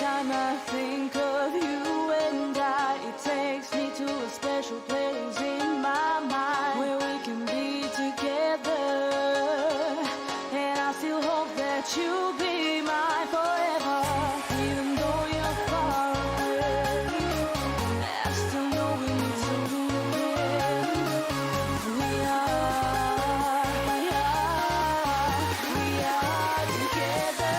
time I think of you and it takes me to a special place in my mind where we can be together. And I still hope that you'll be mine forever, even though you're far away. I still know we need to do it. We are together.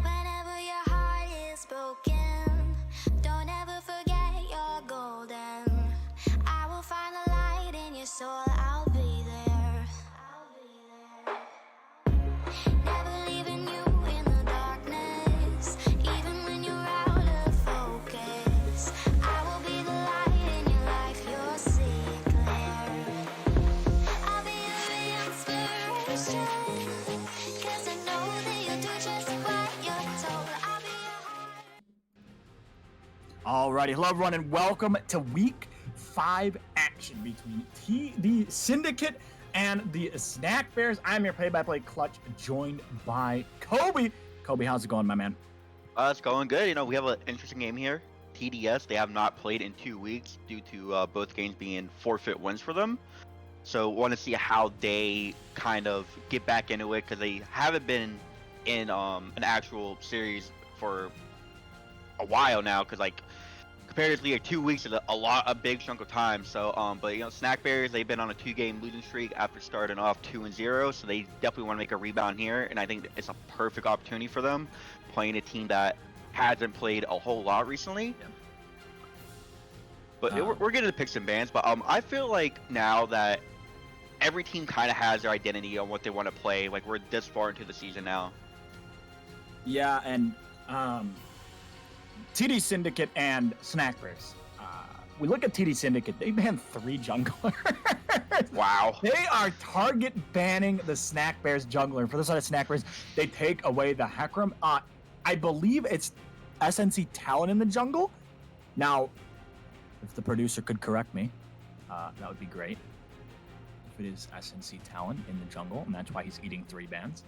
Whenever your heart is broken, don't ever forget you're golden. I will find the light in your soul, I'll be there. Never leaving you in the darkness, even when you're out of focus. I will be the light in your life, you'll see it clear. I'll be your inspiration, 'cause I know that you'll do just what you're told. I'll be your heart. Alrighty, hello everyone, and welcome to Week 5 action between the Syndicate and the Snack Bears. I'm your play-by-play clutch, joined by Kobe. Kobe, how's it going, my man? It's going good. You know, we have an interesting game here. TDS, they have not played in 2 weeks due to both games being forfeit wins for them. So want to see how they kind of get back into it, because they haven't been in an actual series for a while now, because like comparatively like 2 weeks is a big chunk of time. So but you know, Snack Bears, they've been on a 2-game losing streak after starting off 2-0, so they definitely want to make a rebound here, and I think it's a perfect opportunity for them, playing a team that hasn't played a whole lot recently. Yeah. But we're getting to picks and bans, but I feel like now that every team kind of has their identity on what they want to play, like we're this far into the season now. Yeah, and TD Syndicate and Snack Bears. We look at TD Syndicate, they banned 3 junglers. Wow. They are target banning the Snack Bears jungler. And for the side of Snack Bears, they take away the Hecarim. I believe it's SNC Talon in the jungle. Now, if the producer could correct me, that would be great. If it is SNC Talon in the jungle, and that's why he's eating 3 bans.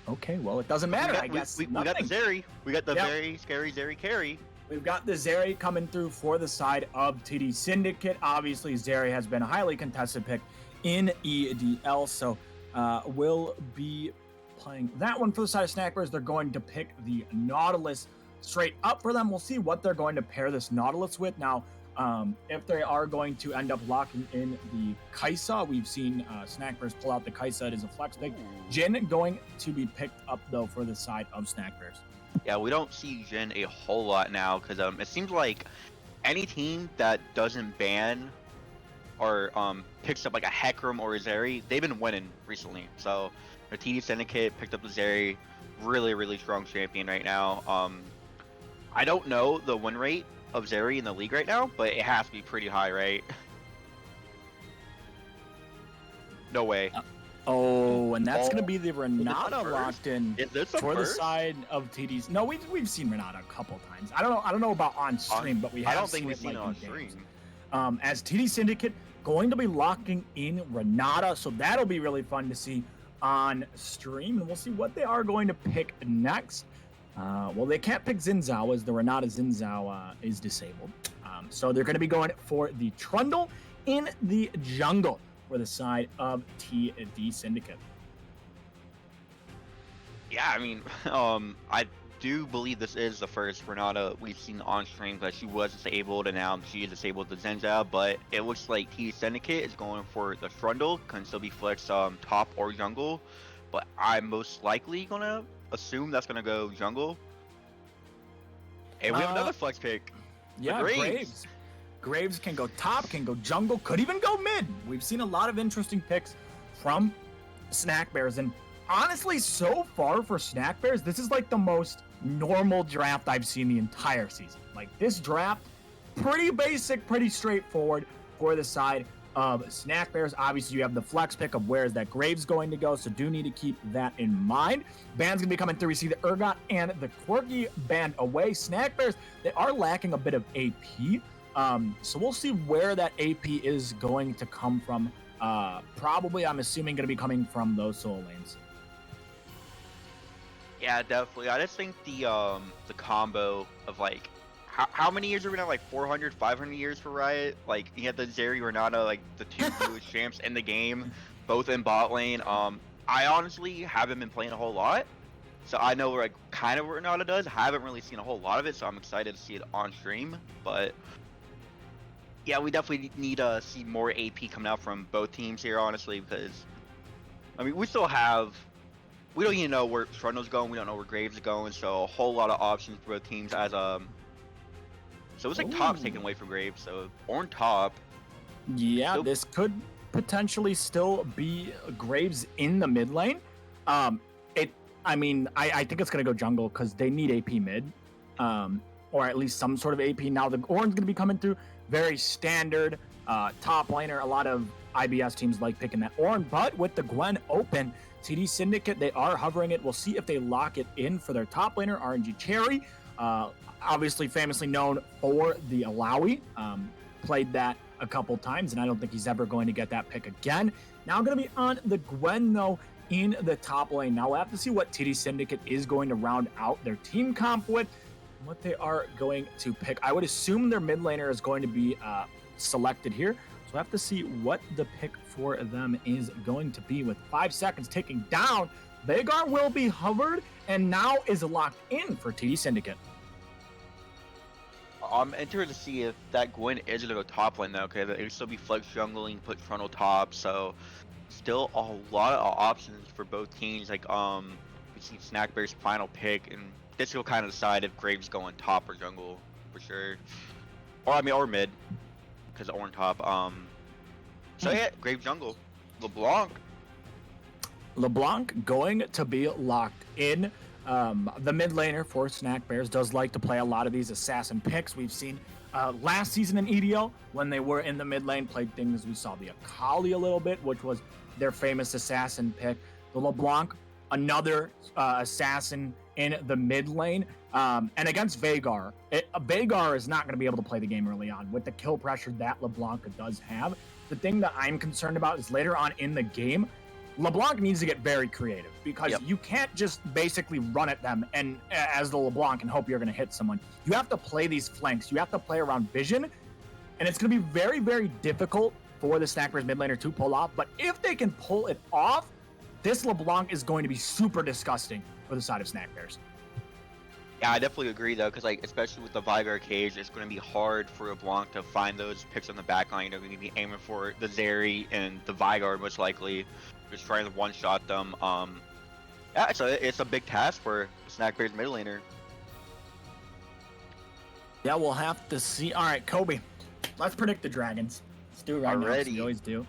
Okay, well, it doesn't matter, I guess. We got the Zeri. We got the Yep. very scary Zeri carry. We've got the Zeri coming through for the side of TD Syndicate. Obviously, Zeri has been a highly contested pick in EDL, so we'll be playing that one for the side of Snack Bears. They're going to pick the Nautilus straight up for them. We'll see what they're going to pair this Nautilus with. Now, if they are going to end up locking in the Kaisa, we've seen Snack Bears pull out the Kaisa. It is a flex pick. Jin going to be picked up, though, for the side of Snack Bears. Yeah, we don't see Jin a whole lot now, because it seems like any team that doesn't ban or picks up like a Hecarim or a Zeri, they've been winning recently. So the TD Syndicate picked up the Zeri, really strong champion right now. I don't know the win rate of Zeri in the league right now, but it has to be pretty high, right? No way. Oh, and that's going to be the Renata first? locked in Is this the for the first? side of TD's. No, we've seen Renata a couple times. I don't know about on stream, but we have I don't think seen we've it seen like it on in games. stream. As TD Syndicate going to be locking in Renata, so that'll be really fun to see on stream, and we'll see what they are going to pick next. Well, they can't pick Xin Zhao, as the Renata Xin Zhao is disabled. So they're going to be going for the Trundle in the jungle for the side of TD Syndicate. Yeah, I mean, I do believe this is the first Renata we've seen on stream, that she was disabled and now she is disabled to Xin Zhao, but it looks like TD Syndicate is going for the Trundle, can still be flexed top or jungle, but I'm most likely going to assume that's going to go jungle. And we have another flex pick. Yeah, Graves can go top, can go jungle, could even go mid. We've seen a lot of interesting picks from Snack Bears, and honestly, so far for Snack Bears, this is like the most normal draft I've seen the entire season. Like, this draft, pretty basic, pretty straightforward for the side of Snack Bears. Obviously, you have the flex pick of where is that Graves going to go, so do need to keep that in mind. Band's going to be coming through. We see the Urgot and the Quirky band away. Snack Bears, they are lacking a bit of AP, so we'll see where that AP is going to come from. Probably, I'm assuming, going to be coming from those solo lanes. Yeah, definitely. I just think the combo of like how many years are we now? Like 400, 500 years for Riot. Like you have the Zeri Renata, like the 2 newest champs in the game, both in bot lane. I honestly haven't been playing a whole lot, so I know like kind of what Renata does. I haven't really seen a whole lot of it, so I'm excited to see it on stream. But Yeah, we definitely need to see more AP coming out from both teams here, honestly, because I mean we don't even know where Frontal's going, we don't know where Graves is going, so a whole lot of options for both teams as so it's like top's taken away from Graves, so Ornn top. Yeah, Still- this could potentially still be Graves in the mid lane. I think it's gonna go jungle because they need AP mid, or at least some sort of AP. Now the Ornn's gonna be coming through very standard top laner. A lot of IBS teams like picking that Ornn, but with the Gwen open, TD Syndicate, they are hovering it. We'll see if they lock it in for their top laner, RNG Cherry. Obviously famously known for the Alawi. Played that a couple times, and I don't think he's ever going to get that pick again. Now I'm going to be on the Gwen, though, in the top lane. Now we'll have to see what TD Syndicate is going to round out their team comp with, what they are going to pick. I would assume their mid laner is going to be selected here, so we'll have to see what the pick for them is going to be. With 5 seconds ticking down, Veigar will be hovered and now is locked in for TD Syndicate. I'm interested to see if that Gwen is gonna go top lane though. Okay, it will still be flex jungling, put Frontal top, so still a lot of options for both teams. Like we see Snackbear's final pick, and this will kind of decide if Graves going top or jungle for sure, or mid, because Ornn top. So yeah, Graves jungle, LeBlanc going to be locked in. The mid laner for Snack Bears does like to play a lot of these assassin picks. We've seen last season in EDL when they were in the mid lane played things. We saw the Akali a little bit, which was their famous assassin pick. The LeBlanc, another assassin in the mid lane. And against Veigar, Veigar is not going to be able to play the game early on with the kill pressure that LeBlanc does have. The thing that I'm concerned about is later on in the game, LeBlanc needs to get very creative because you can't just basically run at them and as the LeBlanc and hope you're going to hit someone. You have to play these flanks. You have to play around vision, and it's going to be very, very difficult for the Snackbears mid laner to pull off. But if they can pull it off, this LeBlanc is going to be super disgusting for the side of Snackbears. Yeah, I definitely agree though, because like especially with the Veigar cage, it's going to be hard for LeBlanc to find those picks on the back line. They're going to be aiming for the Zeri and the Veigar most likely. Just trying to one-shot them. Yeah, so it's a big task for Snackbear's mid laner. Yeah, we'll have to see. All right, Kobe, let's predict the Dragons. Let's do it right now, as we always do.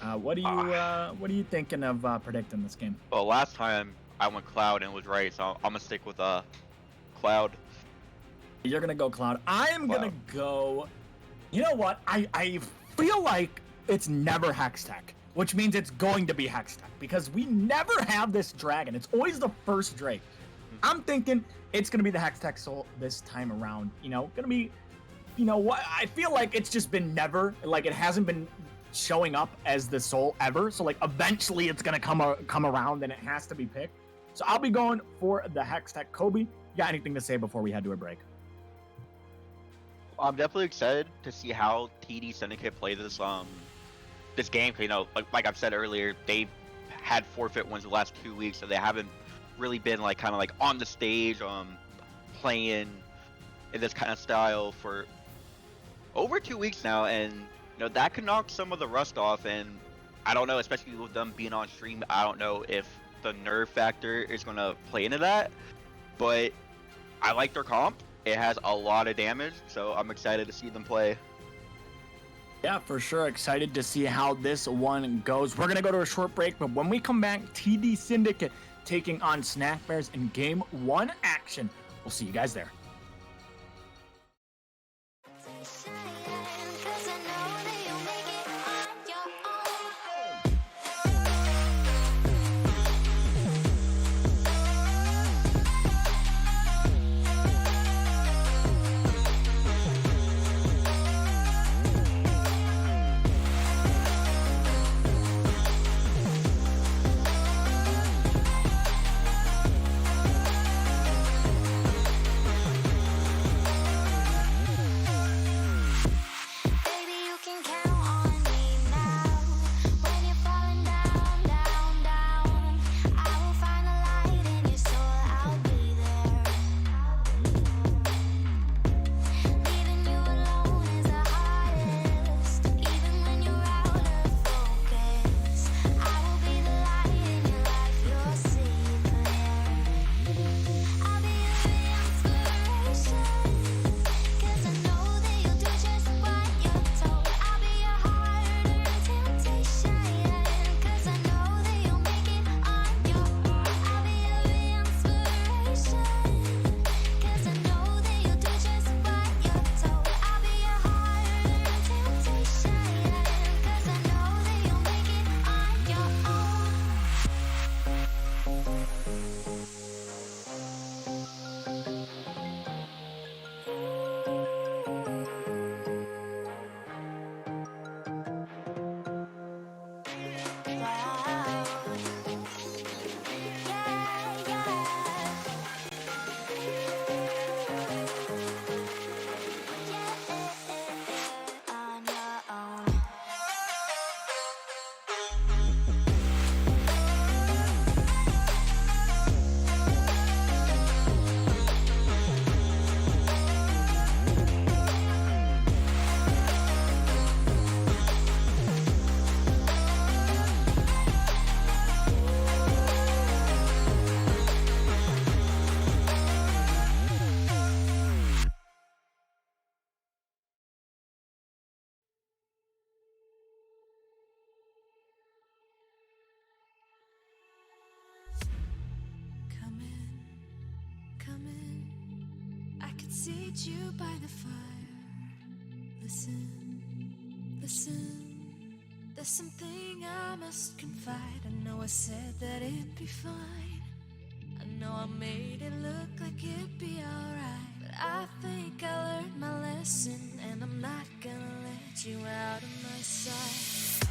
What are you thinking of predicting this game? Well, last time I went Cloud and was right, so I'm gonna stick with Cloud. You're gonna go Cloud. I am gonna go. You know what? I feel like it's never Hextech, which means it's going to be Hextech because we never have this dragon. It's always the first Drake. I'm thinking it's going to be the Hextech Soul this time around. Gonna be, what? I feel like it's just been never, like it hasn't been showing up as the Soul ever. So like eventually it's going to come around and it has to be picked. So I'll be going for the Hextech. Kobe, you got anything to say before we head to a break? I'm definitely excited to see how TD Syndicate play this this game. Like I've said earlier, they've had forfeit wins the last 2 weeks, so they haven't really been kind of on the stage, playing in this kind of style for over 2 weeks now, and that could knock some of the rust off. And I don't know, especially with them being on stream, I don't know if the nerve factor is going to play into that, but I like their comp. It has a lot of damage, so I'm excited to see them play. Yeah, for sure. Excited to see how this one goes. We're going to go to a short break, but when we come back, TD Syndicate taking on Snack Bears in Game 1 action. We'll see you guys there. seat you by the fire. Listen, listen. There's something I must confide. I know I said that it'd be fine. I know I made it look like it'd be alright. But I think I learned my lesson, and I'm not gonna let you out of my sight.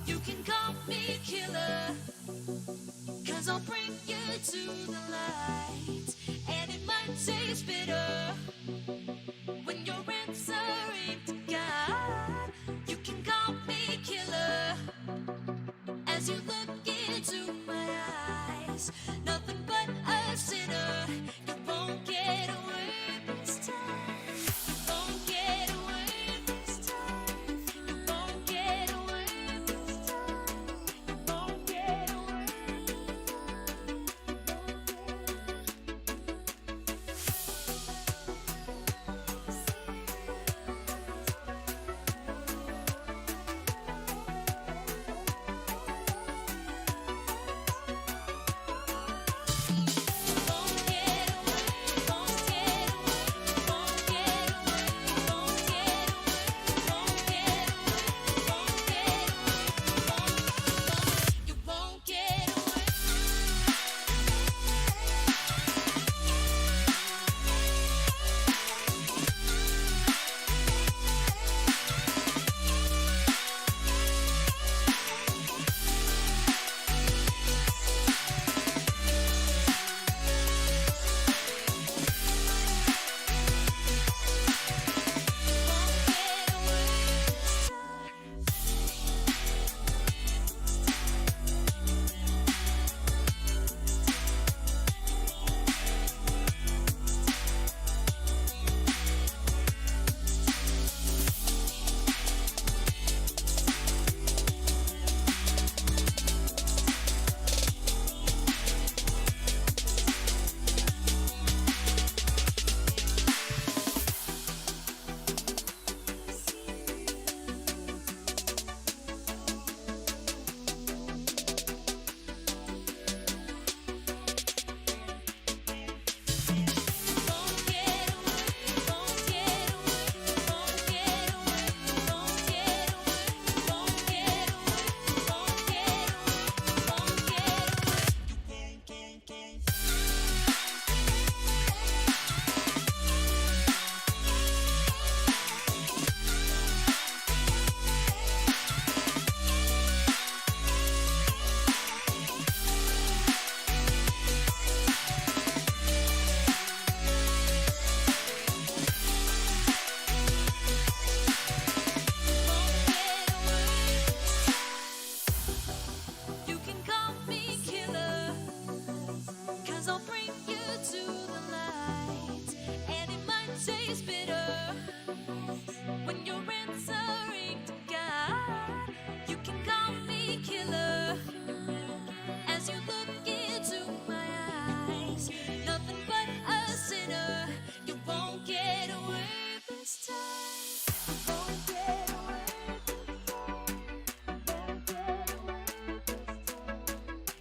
You can call me killer, 'cause I'll bring you to the light. And it might taste bitter when you're answering to God. You can call me killer as you look into my eyes. Nothing but a sinner. You won't get away this time. You won't get away this time. You won't get away this time. You won't get away. You can call me killer, 'cause I'll bring you to the light. And it might taste bitter when you're answering to God. You can call me killer as you look into my eyes. Nothing but a sinner. You won't get away this time. You won't get away this time.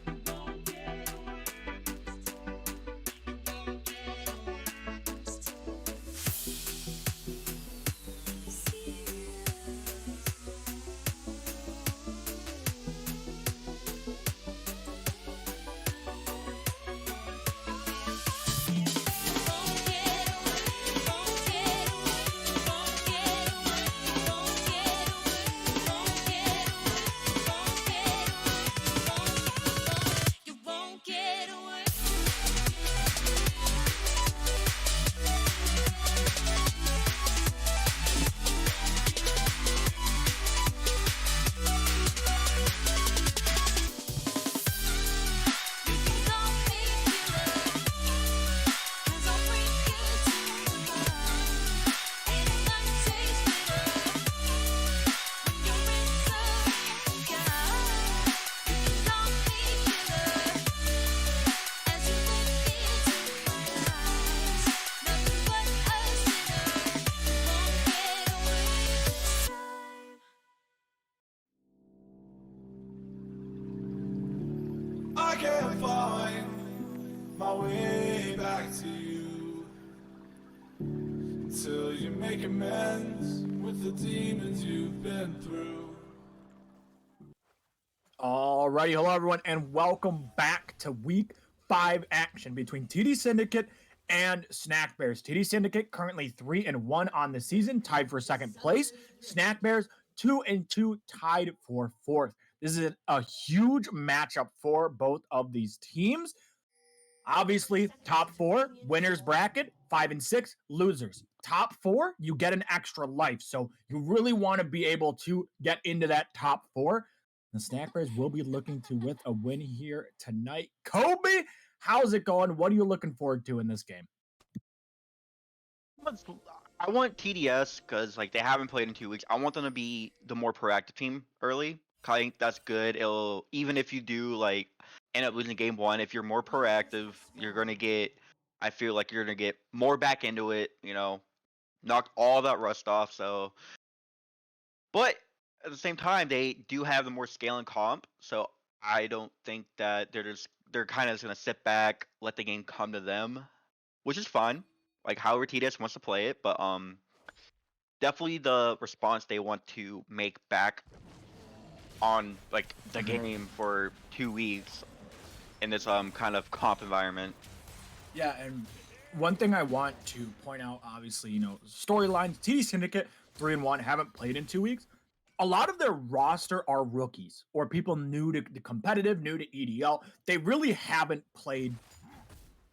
You won't get away this time. You won't get away this time. You won't get away this You won't get away. You can call me killer, 'cause I'll bring you to the light. And it might taste bitter when you're answering to God. You can call me killer as you look into my eyes. Nothing but a sinner. You won't get away this time. I can't find my way back to you. until you make amends with the demons you've been through. Alrighty, hello everyone, and welcome back to Week 5 action between TD Syndicate and Snack Bears. TD Syndicate currently 3-1 on the season, tied for second place. Snack Bears 2-2, tied for fourth. This is a huge matchup for both of these teams. Obviously, top four, winners bracket, 5 and 6, losers. Top four, you get an extra life. So you really want to be able to get into that top four. The Snack Bears will be looking to with a win here tonight. Kobe, how's it going? What are you looking forward to in this game? I want TDS because like they haven't played in 2 weeks. I want them to be the more proactive team early. I think that's good. It'll even if you do like end up losing game one, if you're more proactive, you're gonna get. I feel like you're gonna get more back into it. You know, knock all that rust off. So, but at the same time, they do have the more scale and comp. So I don't think that they're kind of just gonna sit back, let the game come to them, which is fine. Like however TDS wants to play it, but definitely the response they want to make back on like the game for 2 weeks in this kind of comp environment. Yeah, and one thing I want to point out, obviously, storylines, TD Syndicate 3-1, haven't played in 2 weeks. A lot of their roster are rookies or people new to the competitive, new to EDL. They really haven't played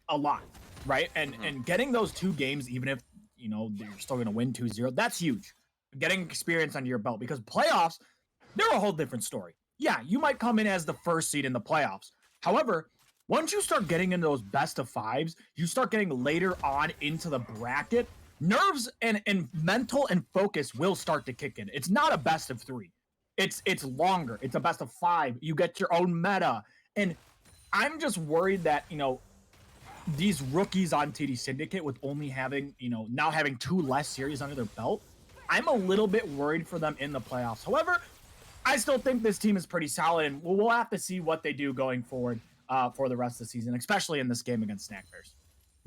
a lot, right? And getting those 2 games, even if you're still going to win 2-0, that's huge. Getting experience under your belt, because playoffs, they're a whole different story. Yeah, you might come in as the first seed in the playoffs. However, once you start getting into those best of fives, you start getting later on into the bracket, nerves and mental and focus will start to kick in. It's not a best of 3. It's longer. It's a best of 5. You get your own meta. And I'm just worried that, these rookies on TD Syndicate with only having, now having 2 less series under their belt, I'm a little bit worried for them in the playoffs. However, I still think this team is pretty solid, and we'll have to see what they do going forward for the rest of the season, especially in this game against Snack Bears.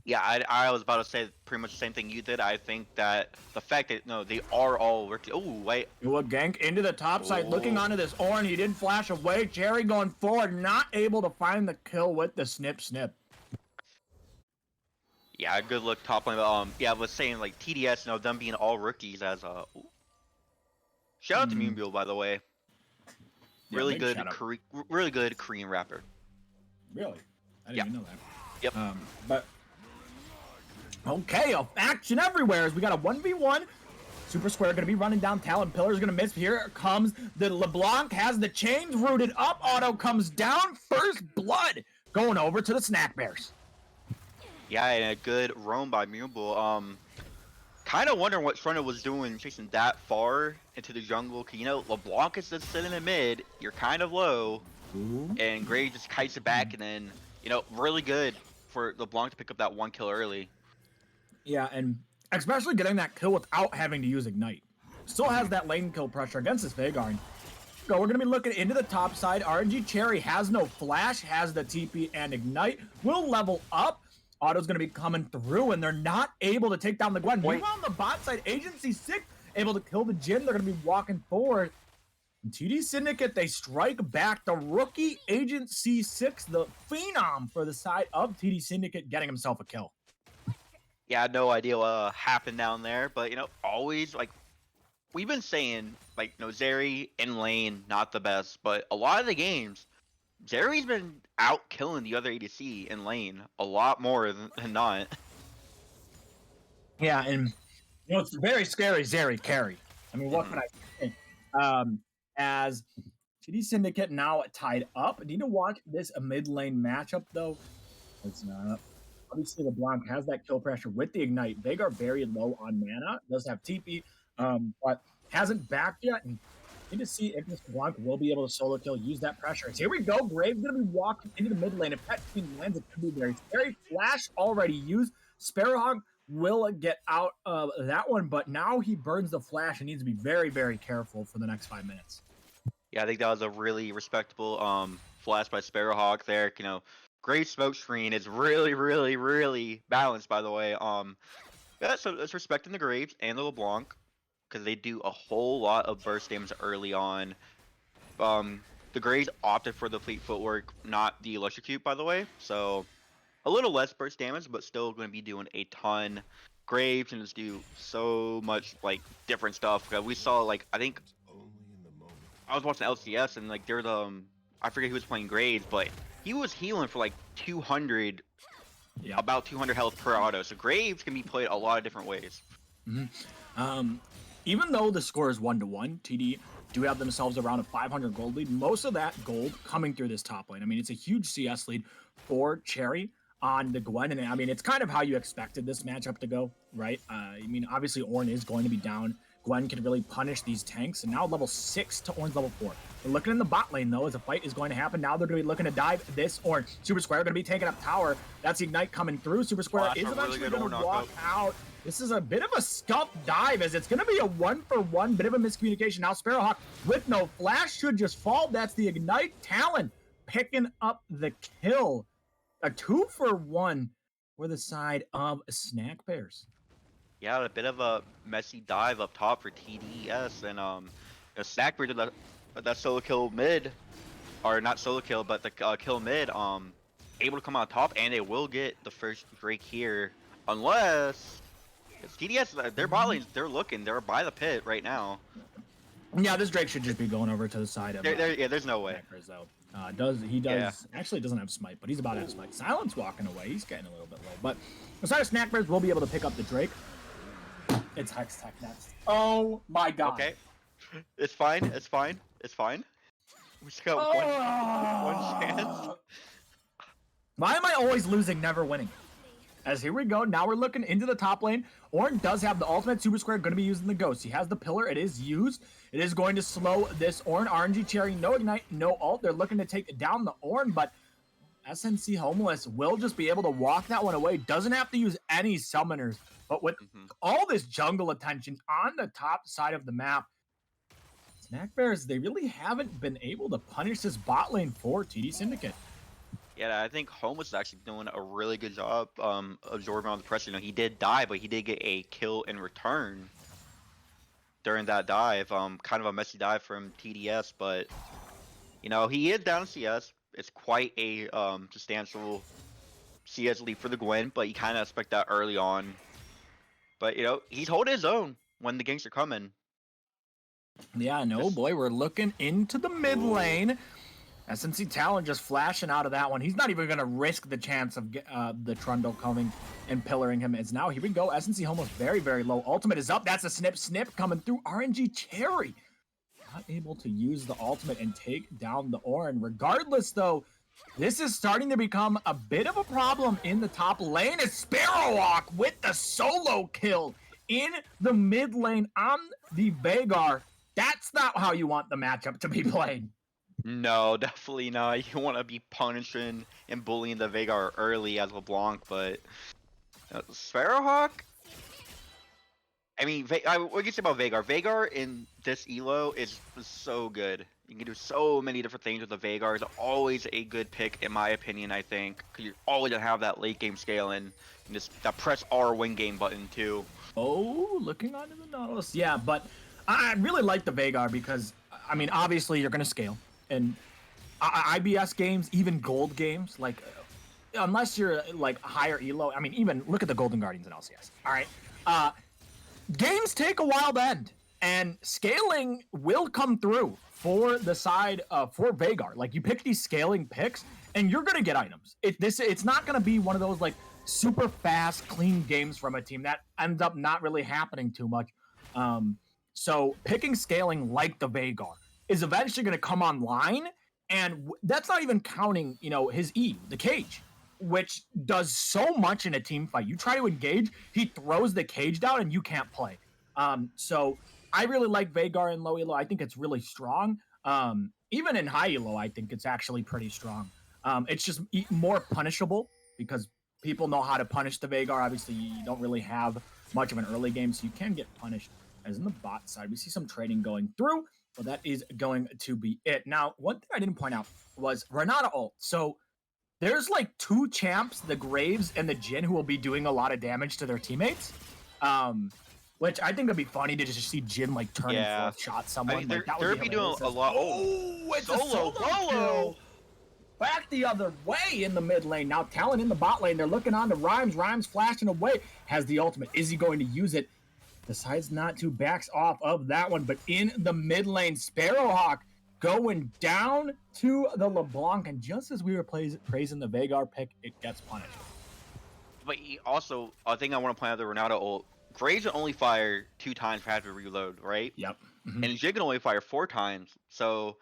Yeah, I was about to say pretty much the same thing you did. I think that the fact that they are all working. Oh wait, Look, gank into the top side, looking onto this Orin. He did flash away. Jerry going forward, not able to find the kill with the snip. yeah, good look top lane. But yeah, I was saying like TDS, them being all rookies as shout out to Moonbull, by the way. Really good, really good Korean rapper. Really? I didn't even know that. Yep. But okay, action everywhere as we got a 1v1. Super Square going to be running down. Talon Pillar's going to miss. Here comes the LeBlanc, has the chains rooted up. Auto comes down. First blood going over to the Snack Bears. Yeah, and a good roam by Moonbull. Kind of wondering what Fronto was doing chasing that far into the jungle. Cause LeBlanc is just sitting in mid. You're kind of low. Ooh. And Gray just kites it back, and then really good for LeBlanc to pick up that 1 kill early. Yeah, and especially getting that kill without having to use Ignite. Still has that lane kill pressure against this Veigar. So we're going to be looking into the top side. RNG Cherry has no flash, has the TP and Ignite. Will level up. Auto's going to be coming through, and they're not able to take down the Gwen. Meanwhile, on the bot side, Agency 6 able to kill the Jhin. They're going to be walking forward. And TD Syndicate, they strike back. The rookie Agent C6, the phenom for the side of TD Syndicate, getting himself a kill. Yeah, no idea what happened down there, but always like we've been saying, like Zeri in lane not the best, but a lot of the games, Zeri's been out killing the other ADC in lane a lot more than not. Yeah, and it's very scary Zeri carry. I mean, what can I say? As TD Syndicate now tied up. Need to watch this mid lane matchup though. It's not. Obviously, LeBlanc has that kill pressure with the Ignite. Veigar very low on mana. Does have TP, but hasn't backed yet. And need to see if Mr. Blanc will be able to solo kill, use that pressure. So here we go. Graves going to be walking into the mid lane. If Pet Queen lands, it could be very scary. Flash already used. Sparrowhawk will get out of that one, but now he burns the flash and needs to be very, very careful for the next 5 minutes. Yeah, I think that was a really respectable flash by Sparrowhawk there. Great smoke screen. It's really, really, really balanced, by the way. Yeah, so it's respecting the Graves and the LeBlanc because they do a whole lot of burst damage early on. The Graves opted for the Fleet Footwork, not the Electrocute, by the way. So a little less burst damage, but still going to be doing a ton. Graves can just do so much like different stuff. We saw like I think I was watching LCS and like there's I forget who was playing Graves, but he was healing for like 200, Yeah. about 200 health per auto. So Graves can be played a lot of different ways. Even though the score is 1-1, TD do have themselves around a 500 gold lead. Most of that gold coming through this top lane. I mean, it's a huge CS lead for Cherry on the Gwen, and I mean, it's kind of how you expected this matchup to go, right? I mean, obviously, Ornn is going to be down. Gwen can really punish these tanks, and now level 6 to Ornn's level 4. They're looking in the bot lane, though, as a fight is going to happen. Now they're going to be looking to dive this Ornn. Super Square going to be taking up tower. That's the Ignite coming through. Super Square is eventually going to walk out. This is a bit of a scuffed dive, as it's going to be a 1-for-1, bit of a miscommunication. Now Sparrowhawk with no flash should just fall. That's the Ignite. Talon picking up the kill. A 2-for-1 for the side of Snack Bears. Yeah, a bit of a messy dive up top for TDS, and Snackbird did that solo kill mid, or not solo kill, but the kill mid, able to come out top, and they will get the first break here, unless it's TDS. Their bot lanes, they're by the pit right now. Yeah, this Drake should just be going over to the side of. Yeah, there's no way. Snackers, though. Actually doesn't have smite, but he's about to have smite. Silence walking away. He's getting a little bit low, but the side of Snackbears will be able to pick up the Drake. It's Hex Tech next. Oh my god. Okay. It's fine. It's fine. It's fine. We just got one chance. Why am I always losing, never winning? As here we go. Now we're looking into the top lane. Ornn does have the ultimate. Super Square going to be using the Ghost. He has the pillar. It is used. It is going to slow this Ornn. RNG Cherry, no Ignite, no ult. They're looking to take down the Ornn, but SNC Homeless will just be able to walk that one away. Doesn't have to use any summoners. But with all this jungle attention on the top side of the map, Snack Bears, they really haven't been able to punish this bot lane for TD Syndicate. Yeah, I think Homeless is actually doing a really good job absorbing all the pressure. You know, he did die, but he did get a kill in return during that dive. Kind of a messy dive from TDS, but you know, he is down in CS. It's quite a substantial CS lead for the Gwen, but you kind of expect that early on. But you know, he's holding his own when the ganks are coming. Yeah, no, boy, we're looking into the mid lane. SNC Talon just flashing out of that one. He's not even going to risk the chance of the Trundle coming and pillaring him. As now, here we go. SNC almost very, very low. Ultimate is up. That's a snip coming through. RNG Cherry not able to use the ultimate and take down the Ornn. Regardless, though, this is starting to become a bit of a problem in the top lane. As Sparrowhawk with the solo kill in the mid lane on the Veigar. That's not how you want the matchup to be played. No, definitely not. You want to be punishing and bullying the Veigar early as LeBlanc, but Sparrowhawk? I mean, what can you say about Veigar? Veigar in this elo is so good. You can do so many different things with the Veigar. It's always a good pick, in my opinion, I think. Because you're always going to have that late game scale and just that press R win game button, too. Oh, looking onto the Nautilus. Yeah, but I really like the Veigar because, I mean, obviously you're going to scale. And IBS games, even gold games, like, unless you're, like, higher elo, I mean, even look at the Golden Guardians in LCS, all right? Games take a while to end, and scaling will come through for the side for Veigar. Like, you pick these scaling picks, and you're going to get items. It's not going to be one of those, like, super fast, clean games from a team. That ends up not really happening too much. So picking scaling like the Veigar is eventually going to come online, and that's not even counting, you know, his E, the cage, which does so much in a team fight. You try to engage, he throws the cage down, and you can't play. So I really like Veigar in low elo. I think it's really strong. Even in high elo, I think it's actually pretty strong. It's just more punishable because people know how to punish the Veigar. Obviously, you don't really have much of an early game, so you can get punished. As in the bot side, we see some trading going through, but that is going to be it. Now, one thing I didn't point out was Renata ult. So there's like two champs, the Graves and the Jhin, who will be doing a lot of damage to their teammates. Which I think would be funny to just see Jin like turn and Yeah. forth shot someone. I mean, like, that they're would be be doing hilarious. a lot. Oh, it's a solo kill. Back the other way in the mid lane. Now Talon in the bot lane. They're looking on to Rhymes. Rhymes flashing away. Has the ultimate. Is he going to use it? Decides not to. Backs off of that one. But in the mid lane, Sparrowhawk going down to the LeBlanc. And just as we were praising the Veigar pick, it gets punished. But he also, a thing I want to point out, the Ronaldo ult, Graves can only fire 2 times for having to reload, right? Yep. Mhm. And Jin can only fire 4 times. So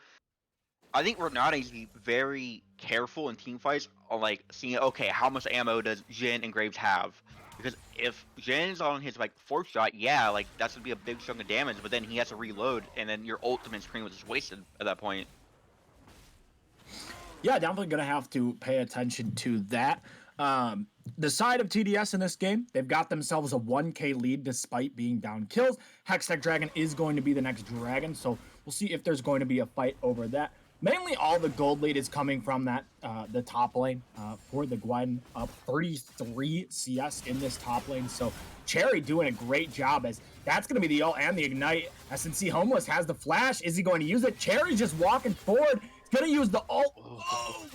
I think Ronaldo needs to be very careful in team fights on like seeing, okay, how much ammo does Jin and Graves have? Because if Jin's on his like 4th shot, yeah, like that's gonna be a big chunk of damage, but then he has to reload, and then your ultimate screen was just wasted at that point. Yeah, definitely going to have to pay attention to that. The side of TDS in this game, they've got themselves a 1k lead despite being down kills. Hextech Dragon is going to be the next dragon, so we'll see if there's going to be a fight over that. Mainly all the gold lead is coming from that the top lane for the Gwen, up 33 CS in this top lane. So Cherry doing a great job, as that's going to be the ult and the ignite. SNC Homeless has the flash. Is he going to use it? Cherry's just walking forward. He's going to use the ult. Oh,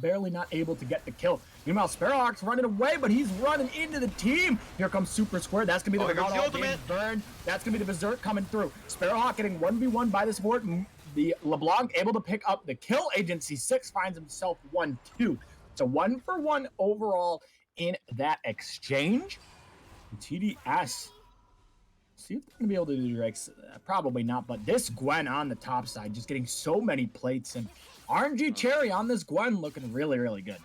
barely not able to get the kill. Meanwhile, Sparrowhawk's running away, but he's running into the team. Here comes Super Square. That's going to be the ultimate burn. That's going to be the Berserk coming through. Sparrowhawk getting 1v1 by the support. The LeBlanc able to pick up the kill. Agency 6 finds himself 1-2. So 1-for-1 overall in that exchange. And TDS, see if they're going to be able to do Drakes. Probably not, but this Gwen on the top side just getting so many plates. And RNG Cherry on this Gwen looking really, really good.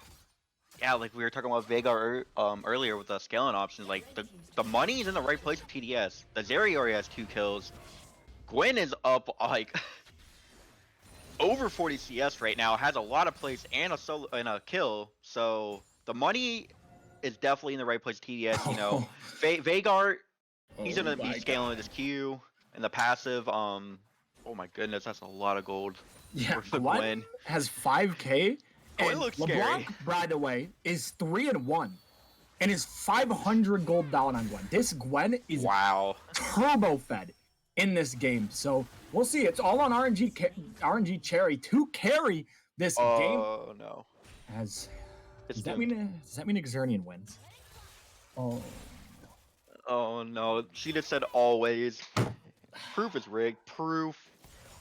Yeah, like we were talking about Veigar earlier with the scaling options. Like the money is in the right place for TDS. The Zeri already has 2 kills. Gwen is up like over 40 CS right now. Has a lot of plays and a solo and a kill. So the money is definitely in the right place. TDS, you know, Veigar, he's gonna be scaling with his Q and the passive. Oh my goodness, that's a lot of gold. Yeah, for the Gwen has 5k. Gwen And looks LeBlanc, scary. by the way, is 3-1 and is 500 gold down on Gwen. This Gwen is Wow. turbo fed in this game. So we'll see. It's all on RNG Cherry to carry this game. Oh no. Does It's that mean Xernean wins? Oh no. She just said always. Proof is rigged. Proof.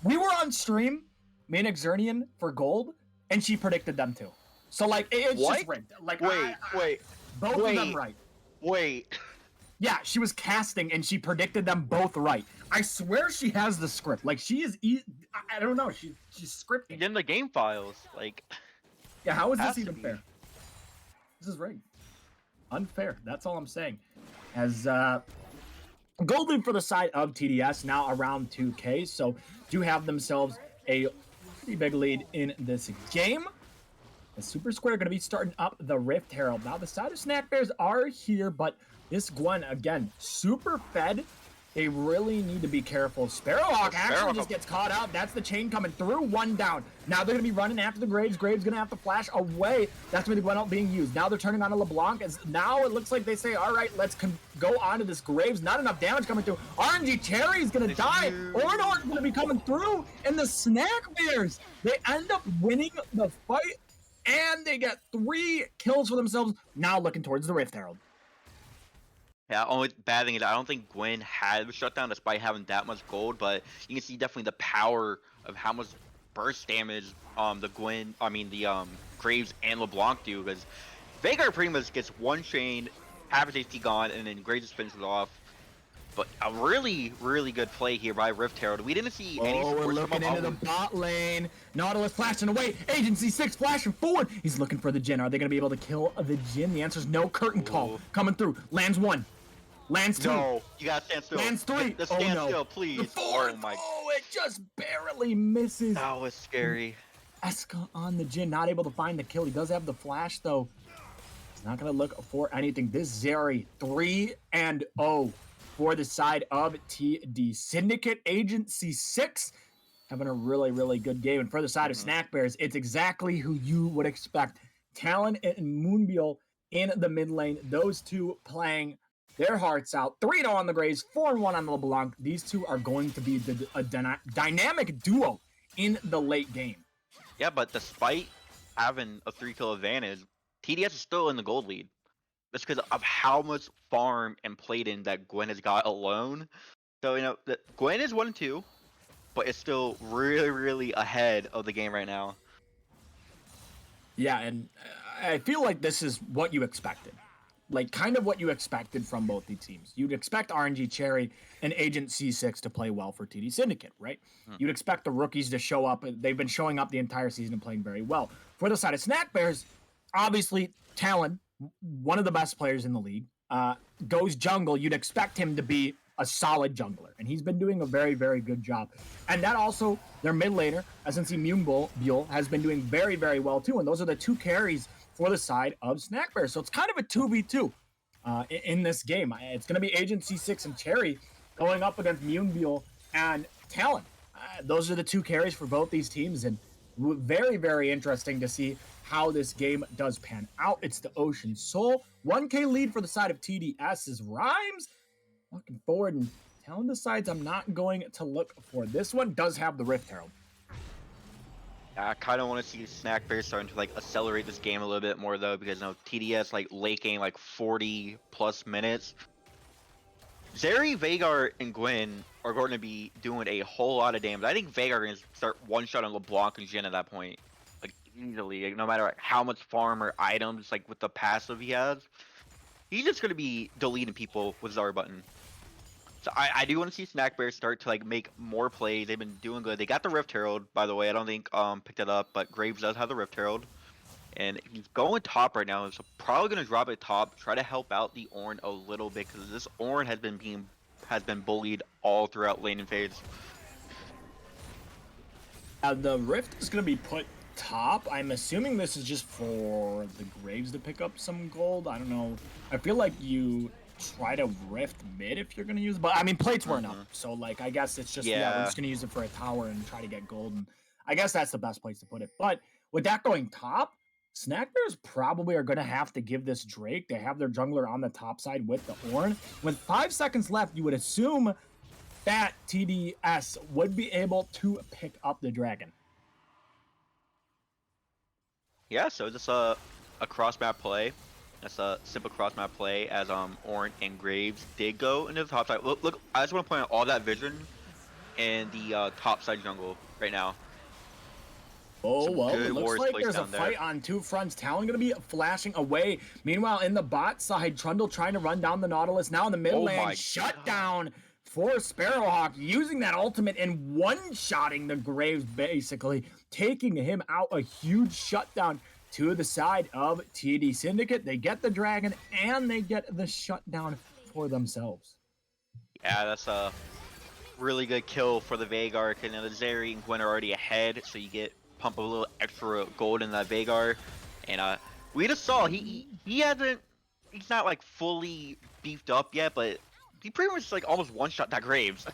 We were on stream, me and Xernean for gold, and she predicted them too. So like it's What? just rigged. Like Wait. both of them right. Wait. Yeah, she was casting and she predicted them both right. I swear she has the script. Like she is, I don't know. She's scripting. In the game files, like. Yeah, how is Has this to even be. fair? This is rigged. Unfair. That's all I'm saying. As Golden for the side of TDS now around 2k, so do have themselves a pretty big lead in this game. The Super Square going to be starting up the Rift Herald. Now the side of Snack Bears are here, but this Gwen, again, super fed. They really need to be careful. Sparrowhawk actually just gets caught out. That's the chain coming through. 1 down. Now they're going to be running after the Graves. Graves going to have to flash away. That's going to be the Gwen ult being used. Now they're turning on a LeBlanc. As now it looks like they say, all right, let's go on to this Graves. Not enough damage coming through. RNG Cherry is going to die. Ornor's going to be coming through. And the Snack Bears, they end up winning the fight. And they get 3 kills for themselves. Now looking towards the Rift Herald. Yeah, only bad thing is I don't think Gwen had shut down despite having that much gold, but you can see definitely the power of how much burst damage the Graves and LeBlanc do, because Veigar pretty much gets one chain, half his HP gone, and then Graves just finishes it off. But a really, really good play here by Rift Herald. We didn't see any Oh, we're support looking into the bot lane. Nautilus flashing away. Agency 6 flashing forward. He's looking for the Jhin. Are they going to be able to kill the Jhin? The answer is no. Curtain call coming through. Lands 1. Lands 2. No, you gotta stand still. Lands 3. Just Oh stand no. still, please. The 4th. Oh my. Oh, it just barely misses. That was scary. Eska on the Jhin. Not able to find the kill. He does have the flash though. He's not going to look for anything. This Zeri 3-0 for the side of TD. Syndicate Agency 6 having a really, really good game. And for the side of Snack Bears, it's exactly who you would expect. Talon and Moonbeal in the mid lane. Those two playing their hearts out. 3-0 on the Graves, 4-1 on the LeBlanc. These two are going to be a dynamic duo in the late game. Yeah, but despite having a 3-kill advantage, TDS is still in the gold lead. That's because of how much farm and played in that Gwen has got alone. So, Gwen is 1-2, but it's still really, really ahead of the game right now. Yeah, and I feel like this is what you expected. Like, kind of what you expected from both the teams. You'd expect RNG Cherry and Agent C6 to play well for TD Syndicate, right? You'd expect the rookies to show up. They've been showing up the entire season and playing very well. For the side of Snack Bears, obviously, Talon, one of the best players in the league, goes jungle. You'd expect him to be a solid jungler, and he's been doing a very, very good job. And that also, their mid laner, SNC Buell, has been doing very, very well too. And those are the two carries for the side of Snack Bear. So it's kind of a 2v2 in this game. It's going to be Agent C6 and Cherry going up against Buell and Talon. Those are the two carries for both these teams, and very, very interesting to see how this game does pan out. It's the Ocean Soul. 1K lead for the side of TDS is Rhymes. Looking forward, and Talon decides I'm not going to look for this one. Does have the Rift Herald. I kind of want to see Snack Bear starting to like accelerate this game a little bit more though, because TDS like late game like 40 plus minutes. Zeri, Veigar, and Gwen are going to be doing a whole lot of damage. I think Veigar is going to start one-shotting LeBlanc and Jhin at that point, like easily. Like, no matter how much farm or items, like with the passive he has, he's just going to be deleting people with Zara button. So I do want to see Snack Bear start to like make more plays. They've been doing good. They got the Rift Herald, by the way. I don't think picked it up, but Graves does have the Rift Herald. And he's going top right now, so probably gonna drop it top, try to help out the Ornn a little bit, because this Ornn has been bullied all throughout lane and phase. The Rift is gonna be put top. I'm assuming this is just for the Graves to pick up some gold. I don't know. I feel like you try to Rift mid if you're gonna use it, but I mean plates weren't up, so like I guess it's just we're just gonna use it for a tower and try to get gold, and I guess that's the best place to put it. But with that going top, Snack Bears probably are going to have to give this Drake. They have their jungler on the top side with the Ornn. With 5 seconds left, you would assume that TDS would be able to pick up the dragon. Yeah, so just a cross map play. That's a simple cross map play as Ornn and Graves did go into the top side. Look, I just want to point out all that vision in the top side jungle right now. Oh, well, it looks like there's a fight on two fronts. Talon going to be flashing away. Meanwhile, in the bot side, Trundle trying to run down the Nautilus. Now in the mid lane, shut down for Sparrowhawk, using that ultimate and one-shotting the Graves, basically taking him out. A huge shutdown to the side of TD Syndicate. They get the dragon, and they get the shutdown for themselves. Yeah, that's a really good kill for the Veigar, and the Zeri and Gwen are already ahead, so you get pump a little extra gold in that Veigar, and we just saw he's not like fully beefed up yet, but he pretty much like almost one-shot that Graves.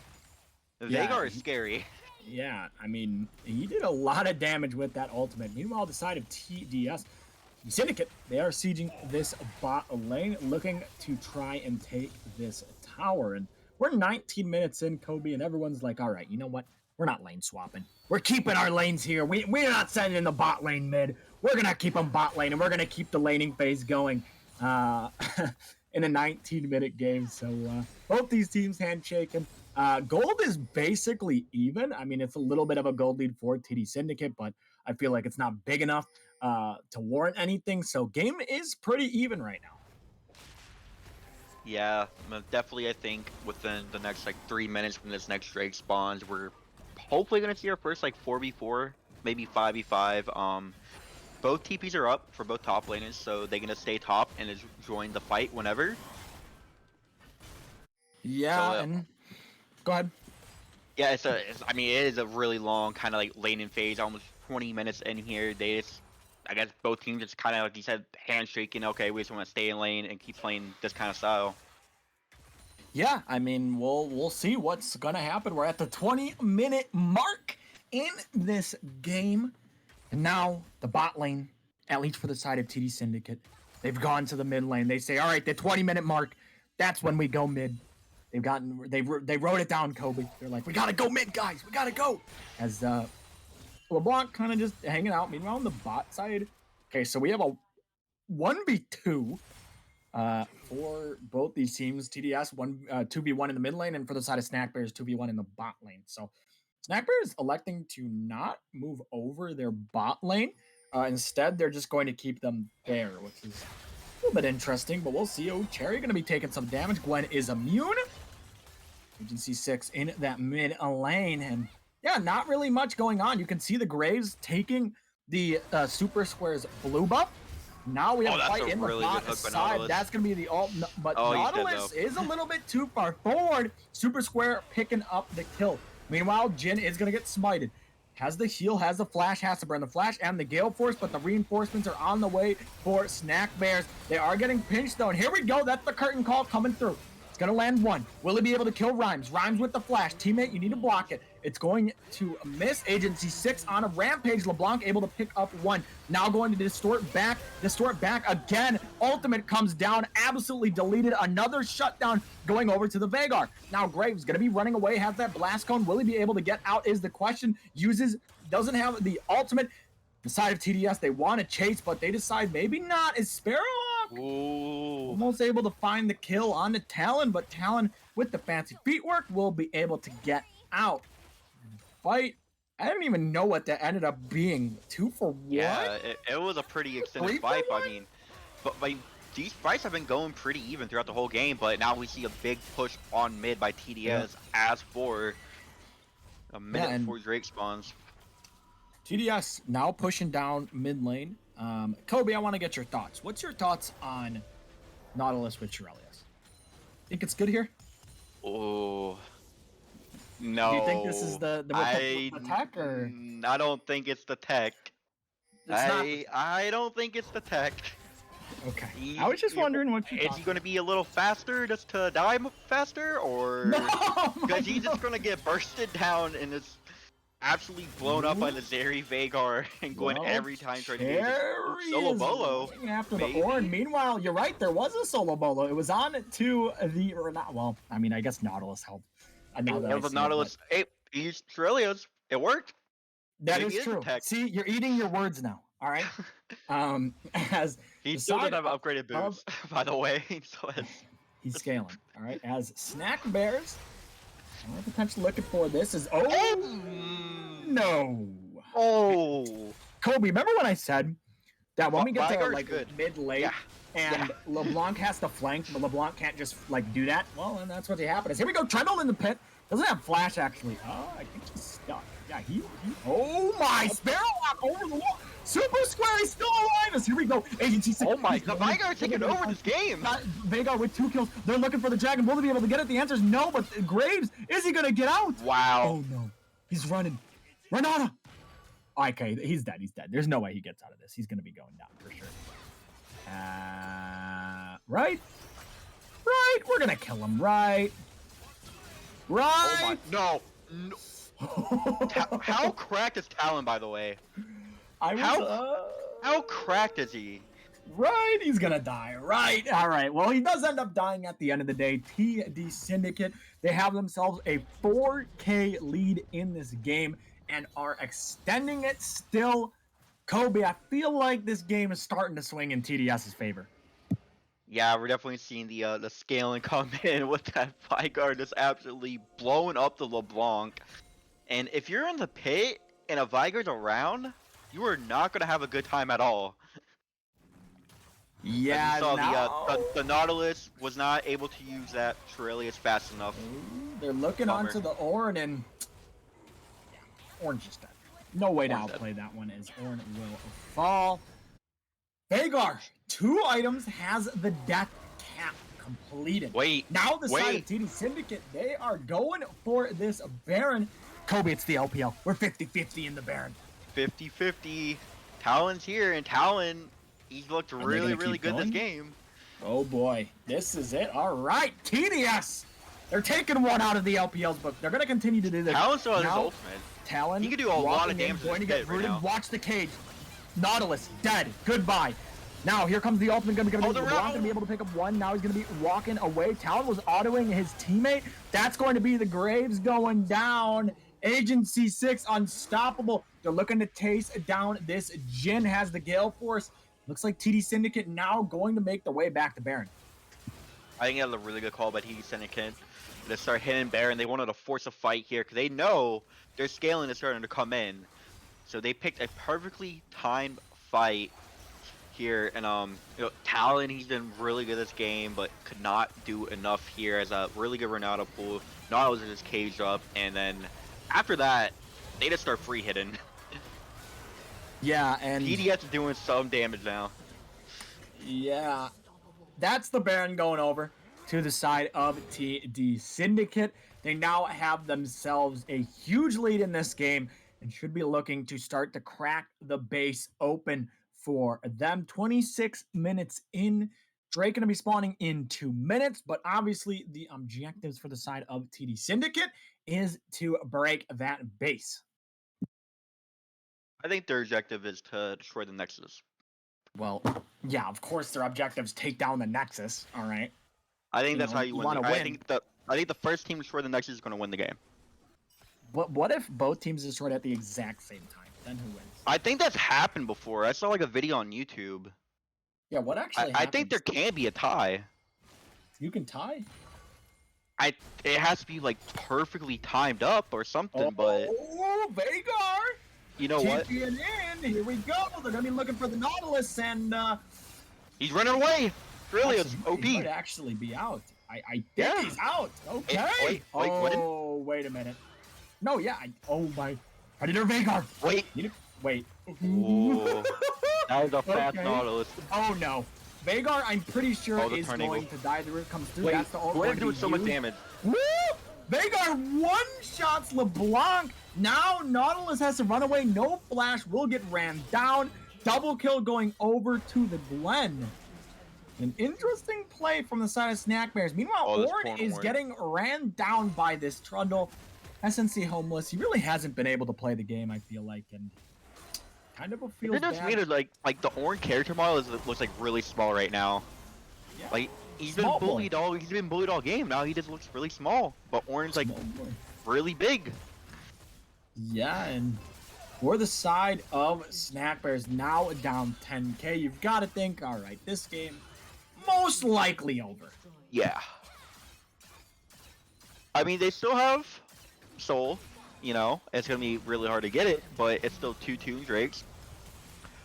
Veigar is scary. Yeah, I mean, he did a lot of damage with that ultimate. Meanwhile, the side of TDS, Syndicate, they are sieging this bot lane, looking to try and take this tower. And we're 19 minutes in, Kobe, and everyone's like, all right, you know what? We're not lane swapping. We're keeping our lanes here. We're not sending the bot lane mid. We're going to keep them bot lane, and we're going to keep the laning phase going in a 19-minute game. So both these teams handshaking. Gold is basically even. I mean, it's a little bit of a gold lead for TD Syndicate, but I feel like it's not big enough to warrant anything. So game is pretty even right now. Yeah, definitely. I think within the next like 3 minutes when this next Drake spawns, we're hopefully gonna see our first like 4v4, maybe 5v5. Both TPs are up for both top laners, so they're gonna stay top and just join the fight whenever. Yeah, so, and go ahead. Yeah, I mean, it is a really long kind of like laning phase, almost 20 minutes in here. They just, I guess both teams just kind of like you said, handshaking. Okay, we just want to stay in lane and keep playing this kind of style. Yeah, I mean, we'll see what's gonna happen. We're at the 20-minute mark in this game, and now the bot lane, at least for the side of TD Syndicate, they've gone to the mid lane. They say, all right, the 20-minute mark, That's when we go mid. They wrote it down, Kobe. They're like, we gotta go mid, guys. We gotta go. As LeBlanc kind of just hanging out. Meanwhile, on the bot side, okay, so we have a 1v2 for both these teams. TDS 2v1 in the mid lane, and for the side of Snack Bears 2v1 in the bot lane. So Snack Bears electing to not move over their bot lane. Instead, they're just going to keep them there, which is a little bit interesting, but we'll see. Oh, Cherry going to be taking some damage. Gwen is immune. Agency 6 in that mid lane, and yeah, not really much going on. You can see the Graves taking the Super Square's blue buff. Now we have a fight in the bot side. That's going to be the ult, but Nautilus is a little bit too far forward. Super Square picking up the kill. Meanwhile, Jin is going to get smited. Has the heal, has the flash, has to burn the flash and the Gale Force, but the reinforcements are on the way for Snack Bears. They are getting pinched though, and here we go. That's the curtain call coming through. It's going to land one. Will he be able to kill Rhymes? Rhymes with the flash. Teammate, you need to block it. It's going to miss. Agency 6 on a rampage. LeBlanc able to pick up one. Now going to distort back again. Ultimate comes down, absolutely deleted. Another shutdown going over to the Veigar. Now Graves going to be running away, has that blast cone. Will he be able to get out is the question. Doesn't have the ultimate. The side of TDS, they want to chase, but they decide maybe not. Is Sparrowhawk almost able to find the kill on the Talon, but Talon with the fancy feet work will be able to get out. Fight. I didn't even know what that ended up being. 2 for 1? Yeah, it was a pretty extended fight. I mean, but these fights have been going pretty even throughout the whole game, but now we see a big push on mid by TDS as for a minute before Drake spawns. TDS now pushing down mid lane. Kobe, I want to get your thoughts. What's your thoughts on Nautilus with Shirelius? Think it's good here? Oh, no. Do you think this is the tech, or? I don't think it's the tech. I don't think it's the tech. Okay. I was just wondering what you thought. Is he going to be a little faster just to die faster, or because he's just going to get bursted down and it's absolutely blown up by the Zeri Veigar and going every time trying to get solo bolo after the Ornn. Meanwhile, you're right, there was a solo bolo. It was on to the or not. Well, I mean, I guess Nautilus helped. It was Nautilus. Hey, he's Shirelius. It worked. That is true. See, you're eating your words now. All right. As he still doesn't have upgraded boots, by the way. So he's scaling. All right. As Snack Bears. We're potentially looking for this is no. Kobe, remember when I said that when we get to like mid late and LeBlanc has to flank, but LeBlanc can't just like do that? Well, and that's what happens. Here we go. Trundle in the pit. Doesn't have flash actually. Oh, I think he's stuck. Yeah, he oh my, Sparrowhawk over the wall. Super Square is still alive as here we go. Agency 6. Oh my, the Veigar taking over this game. Veigar with 2 kills. They're looking for the dragon. Will they be able to get it? The answer is no, but Graves, is he going to get out? Wow. Oh no. He's running. Renata. Okay, he's dead. He's dead. There's no way he gets out of this. He's going to be going down for sure. Right? Right. We're going to kill him. Right. Right. Oh my, no. How cracked is Talon, by the way? How cracked is he? Right, he's gonna die. Right, all right. Well, he does end up dying at the end of the day. TD Syndicate, they have themselves a 4K lead in this game and are extending it still. Kobe, I feel like this game is starting to swing in TDS's favor. Yeah, we're definitely seeing the scaling come in with that Veigar just absolutely blowing up the LeBlanc. And if you're in the pit and a Veigar's around, you are not going to have a good time at all. Yeah, the Nautilus was not able to use that Shirelius fast enough. They're looking onto the Ornn, and Ornn's just dead. No way to outplay that one as Ornn will fall. Veigar, 2 items, has the death cap completed. Now the side of TD Syndicate, they are going for this Baron. Kobe, it's the LPL. We're 50-50 in the Baron. 50-50. Talon's here, and Talon, he's looked really good this game. Oh boy, this is it. All right, TDS. They're taking one out of the LPLs, but they're going to continue to do this. Talon still has his ultimate. Talon, he can do a lot of damage. Going to get rooted. Watch the cage. Nautilus dead. Goodbye. Now, here comes the ultimate. Gonna be the LeBlanc round. gonna be able to pick up one. Now he's gonna be walking away. Talon was autoing his teammate. That's going to be the Graves going down. Agency 6 unstoppable. They're looking to taste down this Jin. Has the Gale Force. Looks like TD Syndicate now going to make their way back to Baron. I think that was a really good call by TD Syndicate to start hitting Baron. They wanted to force a fight here because they know their scaling is starting to come in. So they picked a perfectly timed fight here, and Talon, he's been really good this game, but could not do enough here as a really good Ronaldo pool. Nautilus is just caged up, and then after that, they just start free hitting. Yeah, and TDS is doing some damage now. yeah, that's the Baron going over to the side of TD Syndicate. They now have themselves a huge lead in this game and should be looking to start to crack the base open for them. 26 minutes in. Drake going to be spawning in 2 minutes, but obviously the objectives for the side of TD Syndicate is to break that base. I think their objective is to destroy the Nexus. Well, yeah, of course their objectives take down the Nexus, all right? I think that's how you win. wanna I win. think the first team to destroy the Nexus is going to win the game. But what if both teams destroyed at the exact same time? Then who wins? I think that's happened before. I saw like a video on YouTube. Yeah, what actually I think there happens? can be a tie. You can tie? It has to be like perfectly timed up or something, but Oh, Vagar! you know what? Champion in, here we go. They're going to be looking for the Nautilus, and He's running away. Really, it's actually, OP. he might actually be out. I think Yeah. he's out. Okay. wait, what? Oh, wait a minute. No, yeah. Oh, my. Predator Vagar. Wait. Wait. Ooh. That was a fast Okay. Nautilus. Oh, no. Vagar, I'm pretty sure, Oh, the is tornado. going to die. The root comes through. Wait, That's the ult Gwen going to doing be so much used. damage. Woo! Vagar one-shots LeBlanc. Now Nautilus has to run away. No flash will get ran down. Double kill going over to the Glen. An interesting play from the side of Snack Bears. Meanwhile, Oh, this Orn poor is Orn. getting ran down by this Trundle. SNC homeless. He really hasn't been able to play the game, I feel like, and kind of a feels It just bad. made it like the Orange character model looks like really small right now. Yeah. Like he's Small been boy. bullied all game. Now he just looks really small. But Orange like Small boy. really big. Yeah, and for the side of Snack Bears, now down 10k, you've got to think, all right, this game most likely over. Yeah. I mean, they still have Soul. You know, it's gonna be really hard to get it, but it's still 2 Toon Drakes.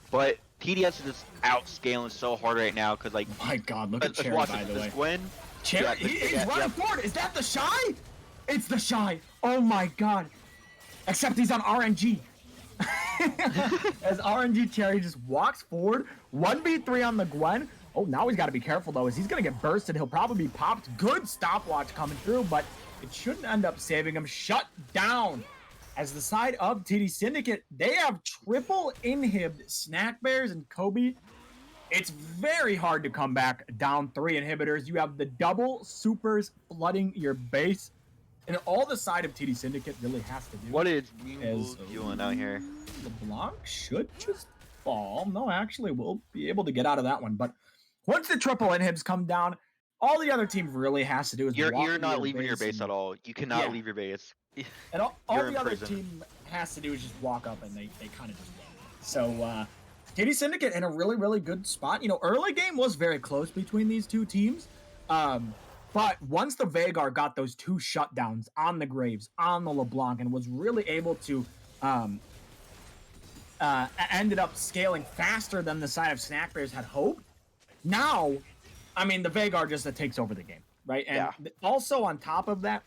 But TDS is just outscaling so hard right now because like My God, look at let's Cherry, watch by the this way. Gwen. Cherry, Yeah, he's yeah, running forward. Is that the Shy? It's the Shy. Oh my God. Except he's on RNG. As RNG Cherry just walks forward, 1v3 on the Gwen. Oh, now he's got to be careful though, as he's gonna get bursted. He'll probably be popped. Good stopwatch coming through, but it shouldn't end up saving him. Shut down. As the side of TD Syndicate, they have triple inhibited Snack Bears and Kobe. It's very hard to come back down 3 inhibitors. You have the double supers flooding your base. And all the side of TD Syndicate really has to do What is is doing out here? LeBlanc should just fall. No, actually, we'll be able to get out of that one. But once the triple inhibs come down, all the other team really has to do is walk You're into not leaving your base and- at all. You cannot Yeah. leave your base. And all You're in the other prison. team has to do is just walk up, and they kind of just win. So, TD Syndicate in a really, really good spot. You know, early game was very close between these two teams. But once the Vagar got those 2 shutdowns on the Graves, on the LeBlanc, and was really able to ended up scaling faster than the side of Snack Bears had hoped. Now, I mean, the Vagar just takes over the game, right? And Yeah. also on top of that,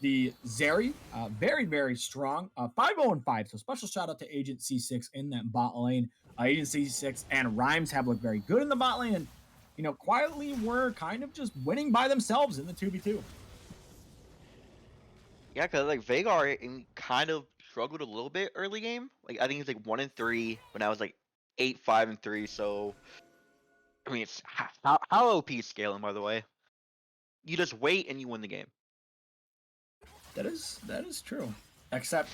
the Zeri, very, very strong. 5-0-5, so special shout out to Agent C6 in that bot lane. Agent C6 and Rhymes have looked very good in the bot lane, and, you know, quietly were kind of just winning by themselves in the 2v2. Yeah, because like Vagar kind of struggled a little bit early game. Like I think it's like 1-3 when I was like 8-5-3. So I mean, it's how OP is scaling, by the way. You just wait and you win the game. That is true. Except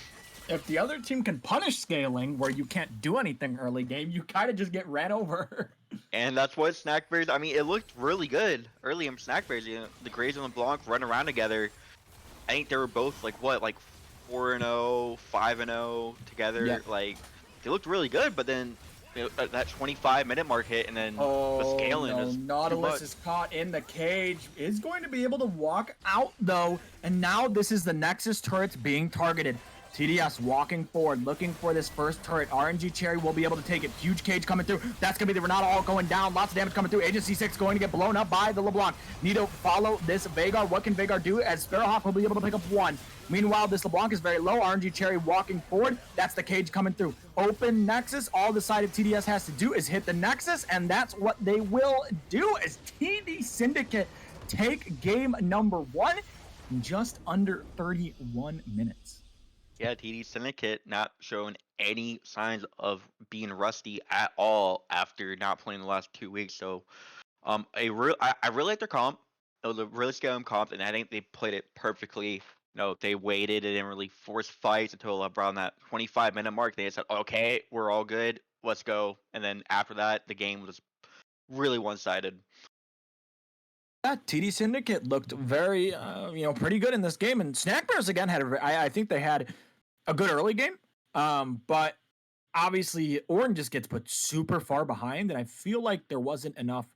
if the other team can punish scaling where you can't do anything early game, you kind of just get ran over. And that's what Snackberries. I mean, it looked really good early in Snackberries. You know, the Grays and LeBlanc run around together. I think they were both like what, like 4-0, 5-0 together. Yep. Like they looked really good, but then that 25-minute mark hit, and then the Oh scaling no, is too Nautilus much. is caught in the cage. Is going to be able to walk out though, and now this is the Nexus turrets being targeted. TDS walking forward, looking for this first turret. RNG Cherry will be able to take it. Huge cage coming through. That's going to be the Renata all going down. Lots of damage coming through. Agent C6 going to get blown up by the LeBlanc. Need to follow this Veigar. What can Veigar do? As Sparrowhawk will be able to pick up one. Meanwhile, this LeBlanc is very low. RNG Cherry walking forward. That's the cage coming through. Open Nexus. All the side of TDS has to do is hit the Nexus, and that's what they will do as TD Syndicate take game number 1 in just under 31 minutes. Yeah, TD Syndicate not showing any signs of being rusty at all after not playing the last 2 weeks. So, I really like their comp. It was a really scale comp, and I think they played it perfectly. You know, they waited and didn't really force fights until around that 25-minute mark. They said, "Okay, we're all good. Let's go." And then after that, the game was really one-sided. Yeah, TD Syndicate looked very, pretty good in this game, and Snack Bears again had I think they had a good early game, but obviously Orin just gets put super far behind, and I feel like there wasn't enough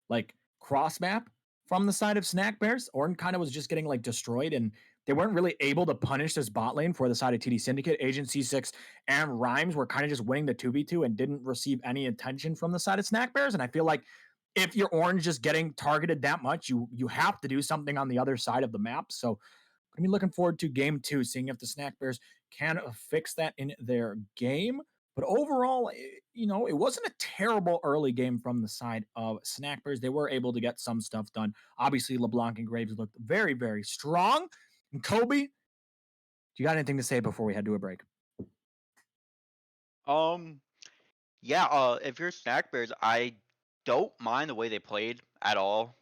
like cross map from the side of Snack Bears. Orin kind of was just getting like destroyed, and they weren't really able to punish this bot lane for the side of TD Syndicate. Agent C6 and Rhymes were kind of just winning the 2v2 and didn't receive any attention from the side of Snack Bears. And I feel like if you're Orange just getting targeted that much, you have to do something on the other side of the map. So I'm gonna be looking forward to game 2, seeing if the Snack Bears can fix that in their game. But overall, it wasn't a terrible early game from the side of Snack Bears. They were able to get some stuff done. Obviously, LeBlanc and Graves looked very, very strong. And Kobe, do you got anything to say before we head to a break? Yeah. If you're Snack Bears, I don't mind the way they played at all.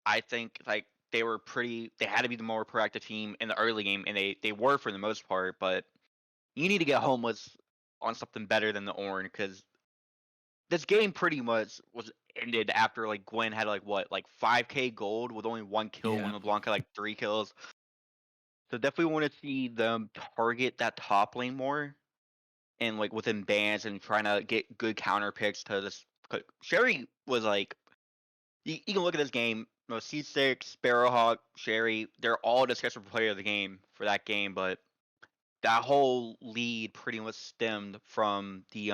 I think like they were pretty. They had to be the more proactive team in the early game, and they were for the most part. But you need to get homeless on something better than the Orange, because this game pretty much was ended after like Gwen had like what, like 5k gold with only 1 kill when Yeah. LeBlanc had like 3 kills. So definitely want to see them target that top lane more, and like within bans, and trying to get good counter picks to this. 'Cause Sherry was like, you can look at this game. You know, C6, Sparrowhawk, Sherry, they're all discussion for player of the game for that game, but that whole lead pretty much stemmed from the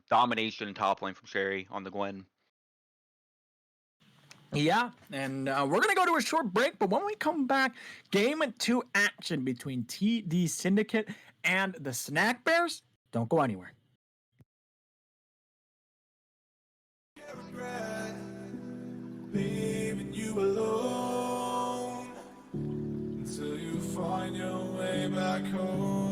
domination top lane from Sherry on the Gwen. Yeah, and we're going to go to a short break, but when we come back, game 2 action between TD Syndicate and the Snack Bears. Don't go anywhere. Leaving you alone until you find your way back home.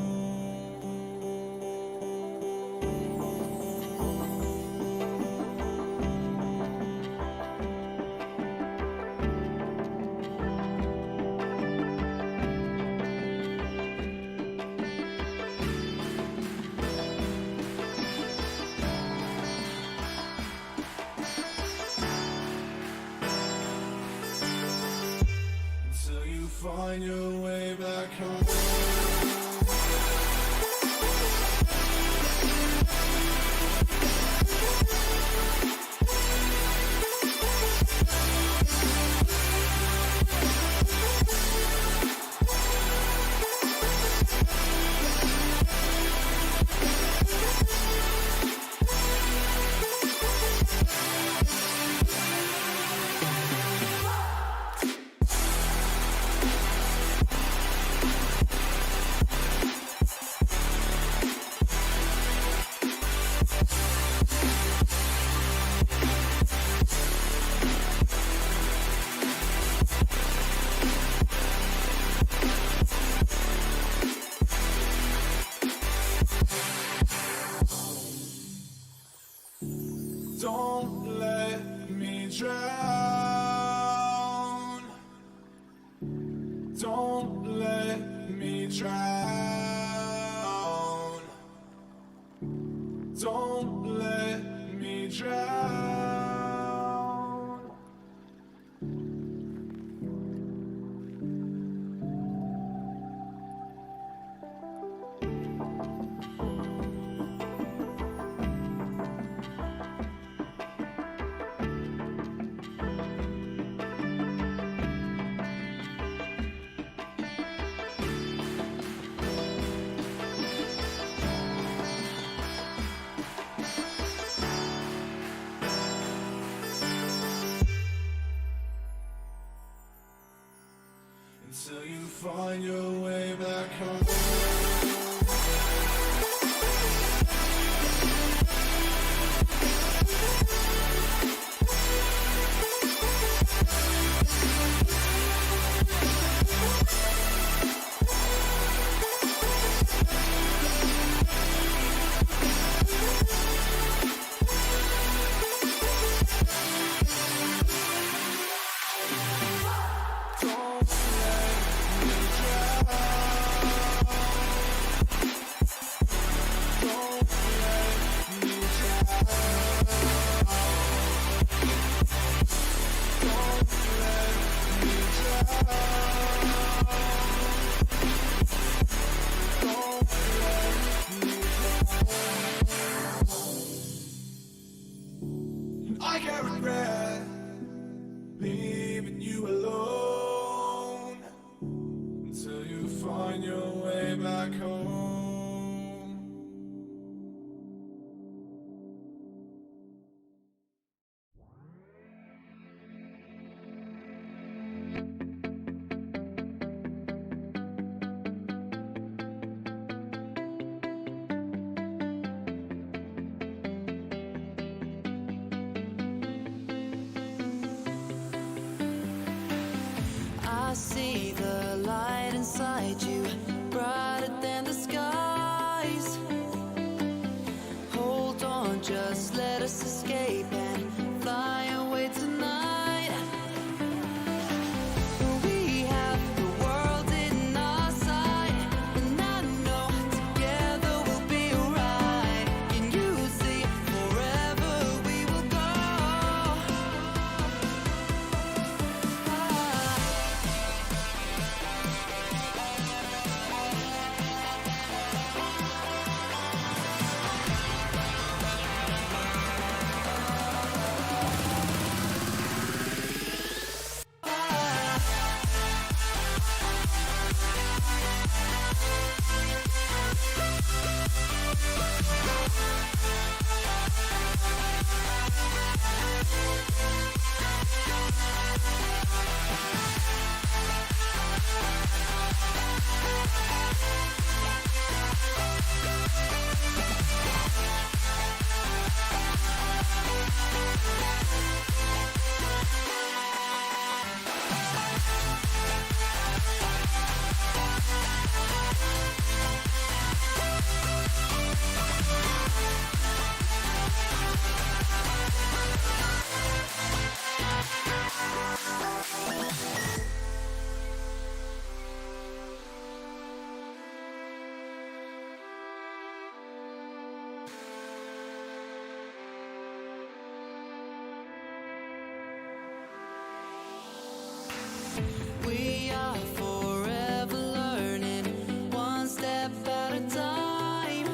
Until you find your way back home. Don't let me drown. Don't let me drown. Don't let me drown. find your way back home. I can't regret leaving you alone until you find your way back home. I see the light inside you, brighter than the skies. Hold on, just let us escape and fly away tonight. We have the world in our sight, and I know together we'll be alright. Can you see forever we will go? We are forever learning, one step at a time.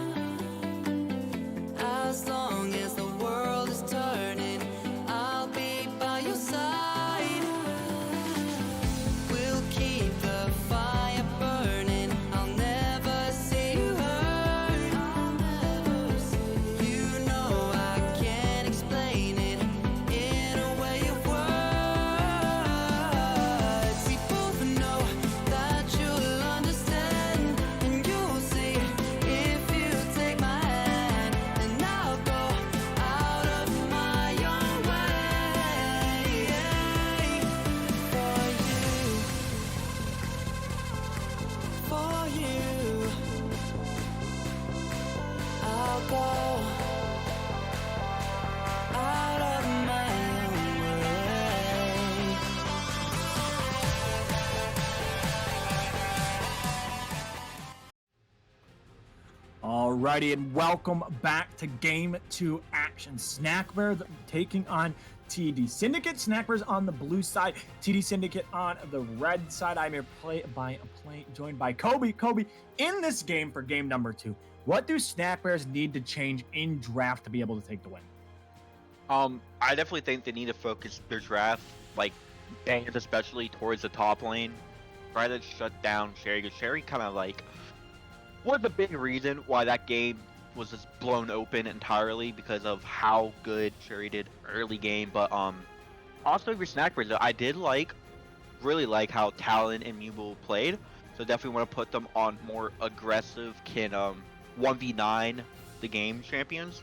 As long as the world is turning, I'll be by your side. We'll keep the fire burning, I'll never see you hurt. You know I can't explain it in a way of words. We both know that you'll understand, and you'll see if you take my hand, and I'll go out of my own way for you. I'll go out of my own way. Alrighty, and welcome back to Game 2 action. Snack Bear taking on TD Syndicate. Snack Bear's on the blue side, TD Syndicate on the red side. I'm here joined by Kobe. Kobe, in this game for game number 2, what do Snack Bears need to change in draft to be able to take the win? I definitely think they need to focus their draft, like bangers especially towards the top lane. Try to shut down Sherry, because Sherry kind of like was the big reason why that game was just blown open entirely, because of how good Sherry did early game. But also for Snack Bears, I did really like how Talon and Mewble played. So definitely want to put them on more aggressive, can 1v9 the game champions.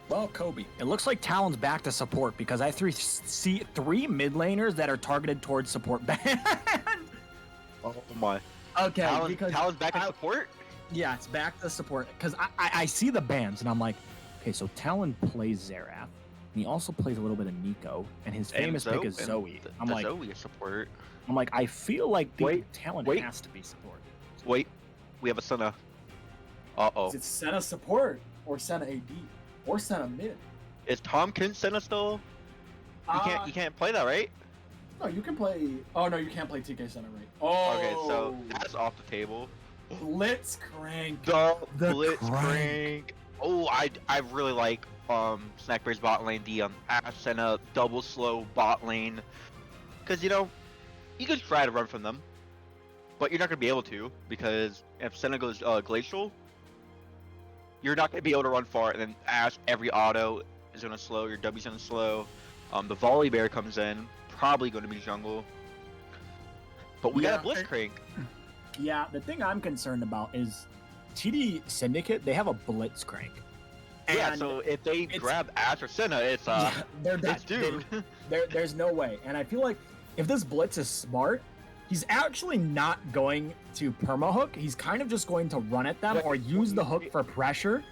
Well, Kobe, it looks like Talon's back to support because I see three mid laners that are targeted towards support ban. Oh my. Okay, Talon's back in support? Yeah, it's back to support because I see the bans and I'm like, okay, so Talon plays Xerath, and he also plays a little bit of Nico, and his famous pick is Zoe. I'm like, Zoe is support. I'm like, I feel like the Talon has to be support. Wait, we have a Senna. Uh-oh. Is it Senna support or Senna AD or Senna mid? Is Tompkins Senna still? You can't play that, right? No, you can play. Oh no, you can't play TK Senna, right? Oh. Okay, so that's off the table. Blitzcrank. The Blitzcrank. Blitzcrank. Oh, I really like Snackberry's bot lane, the Ash Senna double slow bot lane, because you could try to run from them, but you're not gonna be able to because if Senna goes glacial, you're not gonna be able to run far, and then Ash every auto is gonna slow, your W's gonna slow. The volley bear comes in, probably gonna be jungle, but we got a Blitzcrank. Yeah, the thing I'm concerned about is TD Syndicate, they have a Blitzcrank. Yeah, And so if they grab Ash or Senna, it's they're it's doomed. There's no way. And I feel like if this Blitz is smart, he's actually not going to permahook. He's kind of just going to run at them or use the hook for pressure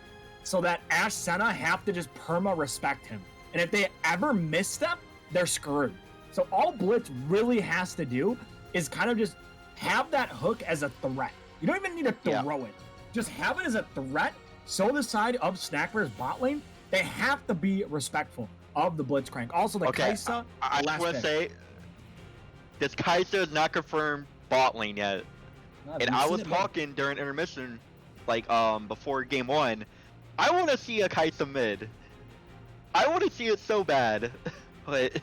so that Ash Senna have to just perma respect him. And if they ever misstep, they're screwed. So all Blitz really has to do is kind of just have that hook as a threat. You don't even need to throw it. Just have it as a threat. So the side of Snackbear's bot lane, they have to be respectful of the Blitzcrank. Also, the Kai'Sa. I just want to say, this Kai'Sa is not confirmed bot lane yet. And I was talking during intermission, like before game 1. I want to see a Kai'Sa mid. I want to see it so bad, but.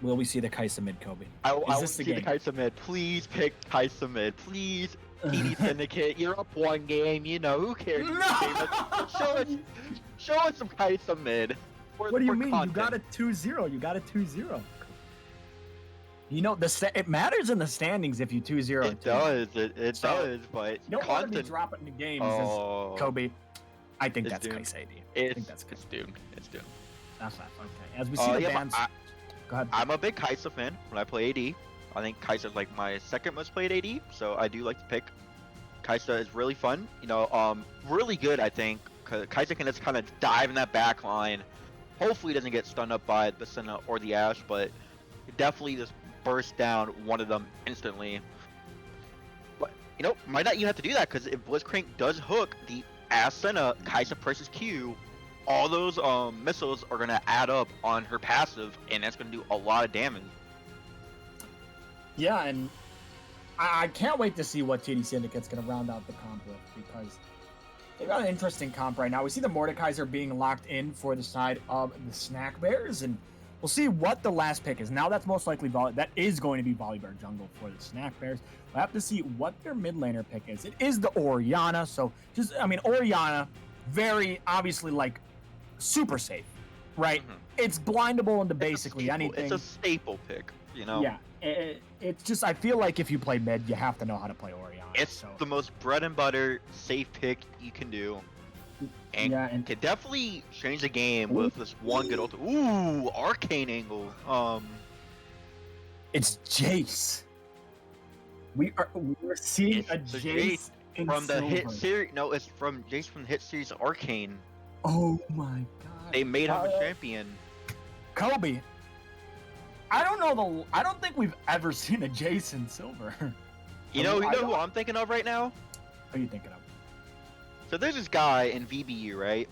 Will we see the Kai'Sa mid, Kobe? I want to see the Kai'Sa mid. Please pick Kai'Sa mid. Please. ED Syndicate, you're up one game, who cares? No! Show us some Kai'Sa mid. What do you mean? Content. You got a 2-0. You got a 2-0. It matters in the standings if you 2-0. It does. It does, but you don't want to be dropping the games, Kobe. I think that's Kai'Sa AD. I think that's it's doomed. It's doomed. That's not okay. As we see the bans. Go ahead. I'm a big Kai'Sa fan when I play AD. I think Kai'Sa is like my second most played AD, so I do like to pick. Kai'Sa is really fun, really good. I think Kai'Sa can just kind of dive in that back line. Hopefully, he doesn't get stunned up by the Senna or the Ash, but definitely just burst down one of them instantly. But might not even have to do that because if Blitzcrank does hook the Ash Senna, Kai'Sa presses Q, all those missiles are gonna add up on her passive, and that's gonna do a lot of damage. Yeah, and I can't wait to see what TD Syndicate's going to round out the comp with because they've got an interesting comp right now. We see the Mordekaiser being locked in for the side of the Snack Bears, and we'll see what the last pick is. Now that's most likely that is going to be Volibear Jungle for the Snack Bears. We'll have to see what their mid laner pick is. It is the Orianna, so Orianna, very obviously super safe, right? Mm-hmm. It's blindable into basically anything. It's a staple pick, Yeah. It's just, I feel like if you play mid, you have to know how to play Orianna. It's the most bread and butter safe pick you can do. And can definitely change the game with this one good ult. Ooh, arcane angle. It's Jace. We're seeing a Jace from the hit series. No, it's from Jace from the hit series Arcane. Oh my god. They made him a champion. Kobe. I don't think we've ever seen a Jason Silver. You know who I'm thinking of right now? Who are you thinking of? So there's this guy in VBU, right?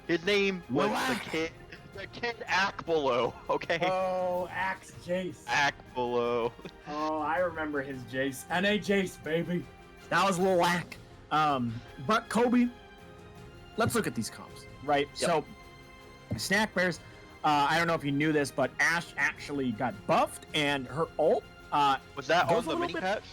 His name was the kid Akbolo, okay? Oh, Axe Jace. Akbolo. Oh, I remember his Jace. NA Jace, baby. That was a little whack. But Kobe, let's look at these comps, right? Yep. So, Snack Bears, I don't know if you knew this, but Ash actually got buffed, and her ult was that on the mini patch?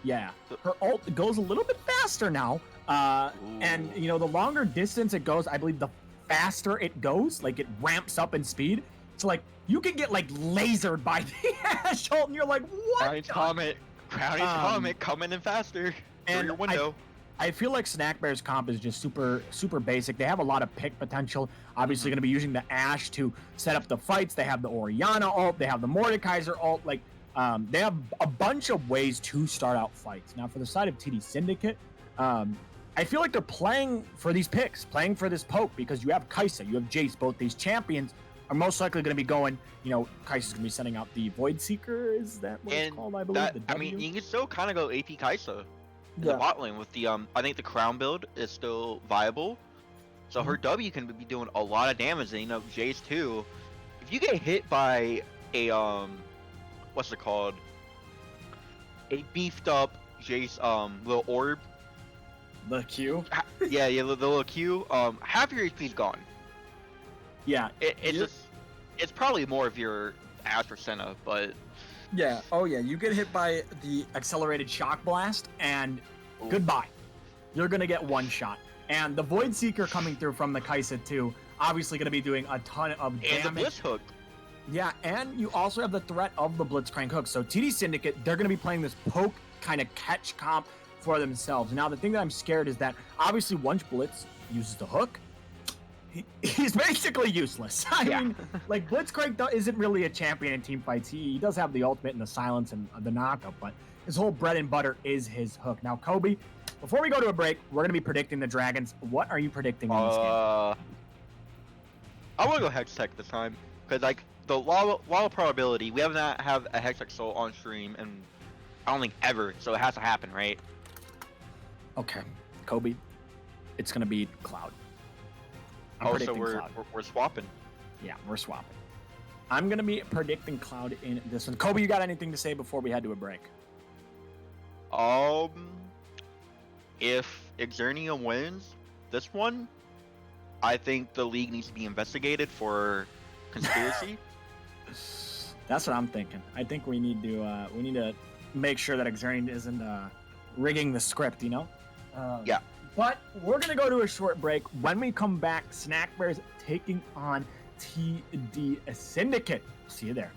Yeah, her ult goes a little bit faster now, and the longer distance it goes, I believe the faster it goes, it ramps up in speed. So you can get like lasered by the Ash ult, and you're like, what? Crowning's Comet. Crowning's Comet coming in faster. Through And your window. I feel like Snack Bear's comp is just super basic. They have a lot of pick potential. Obviously, going to be using the Ash to set up the fights. They have the Orianna ult. They have the Mordekaiser ult. Like, they have a bunch of ways to start out fights. Now, for the side of TD Syndicate, I feel like they're playing for these picks, playing for this poke, because you have Kai'Sa, you have Jace. Both these champions are most likely going to be going. You know, Kai'Sa's going to be sending out the Void Seeker. Is that what it's called? I believe. The I W? mean, you can still kind of go AP Kai'Sa. Yeah. The bot lane with the I think the crown build is still viable, so her W can be doing a lot of damage, and you know Jace too. If you get hit by a what's it called, a beefed up Jace little orb, The Q. yeah, the little Q, half your HP's gone. Yeah. It's probably more of your Ash or Senna, but Yeah. Oh, yeah. You get hit by the accelerated shock blast, and Ooh. goodbye. You're gonna get one shot. And the Void Seeker coming through from the Kai'Sa too, obviously gonna be doing a ton of and damage. the Blitz hook. Yeah, and you also have the threat of the Blitzcrank hook. So TD Syndicate, they're gonna be playing this poke kind of catch comp for themselves. Now, the thing that I'm scared is that obviously once Blitz uses the hook, he's basically useless. I mean, like, Blitzcrank isn't really a champion in team fights. He does have the ultimate and the silence and the knockup, but his whole bread and butter is his hook. Now, Kobe, before we go to a break, we're going to be predicting the Dragons. What are you predicting in this game? I want to go Hex Tech this time, because like the law of probability, we have not have a Hex Tech soul on stream, and I don't think ever, so it has to happen, right? Okay, Kobe, it's going to be Cloud. I'm So predicting we're Cloud. we're swapping. Yeah, we're swapping. I'm going to be predicting Cloud in this one. Kobe, you got anything to say before we head to a break? If Xernia wins this one, I think the league needs to be investigated for conspiracy. That's what I'm thinking. I think we need to make sure that Xernean isn't rigging the script, you know? Yeah. But we're gonna go to a short break. When we come back, Snack Bears taking on TD Syndicate. See you there.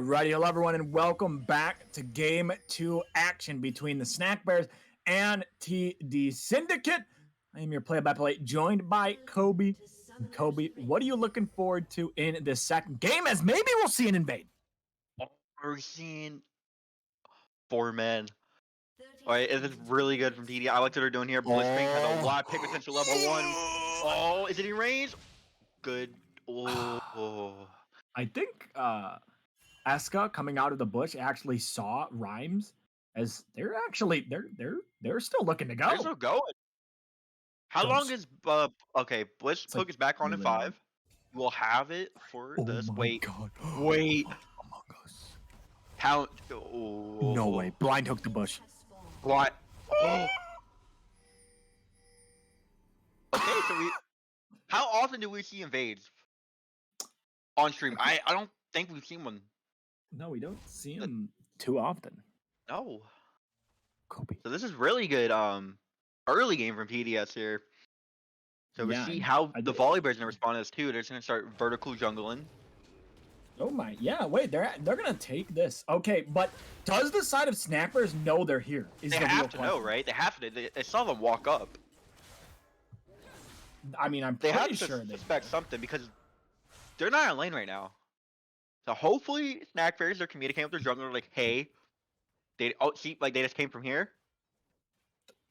Alrighty, hello everyone, and welcome back to Game 2 action between the Snack Bears and TD Syndicate. I am your play-by-play, joined by Kobe. And Kobe, what are you looking forward to in this second game, as maybe we'll see an invade? We're seeing 4 men. Alright, this is really good from TD. I like what they're doing here. Blitzcrank has a lot of pick potential level 1. Oh, is it in range? Good. Oh. I think Eska coming out of the bush actually saw Rhymes, as they're actually they're still looking to go. They're still going. How Don't long is okay, Blitzpoke like is back on in really 5. We'll have it for Oh this. my Wait. god. Wait. Among Us. How oh. No way. Blind hook the bush. What? Oh. Okay, so we how often do we see invades on stream? I don't think we've seen one. No, we don't see him too often. No. Kobe. So this is really good early game from PDS here. So we Yeah, see how I the did- volley bears gonna respond to this too. They're just gonna start vertical jungling. Oh my, yeah. Wait, they're gonna take this. Okay, but does the side of Snappers know they're here? Is They the real have to know, question. right? They have to. They saw them walk up. I mean, I'm They pretty have to sure they. suspect something because they're not in lane right now. So hopefully, Snack Bears are communicating with their jungler like, "Hey, they see like they just came from here."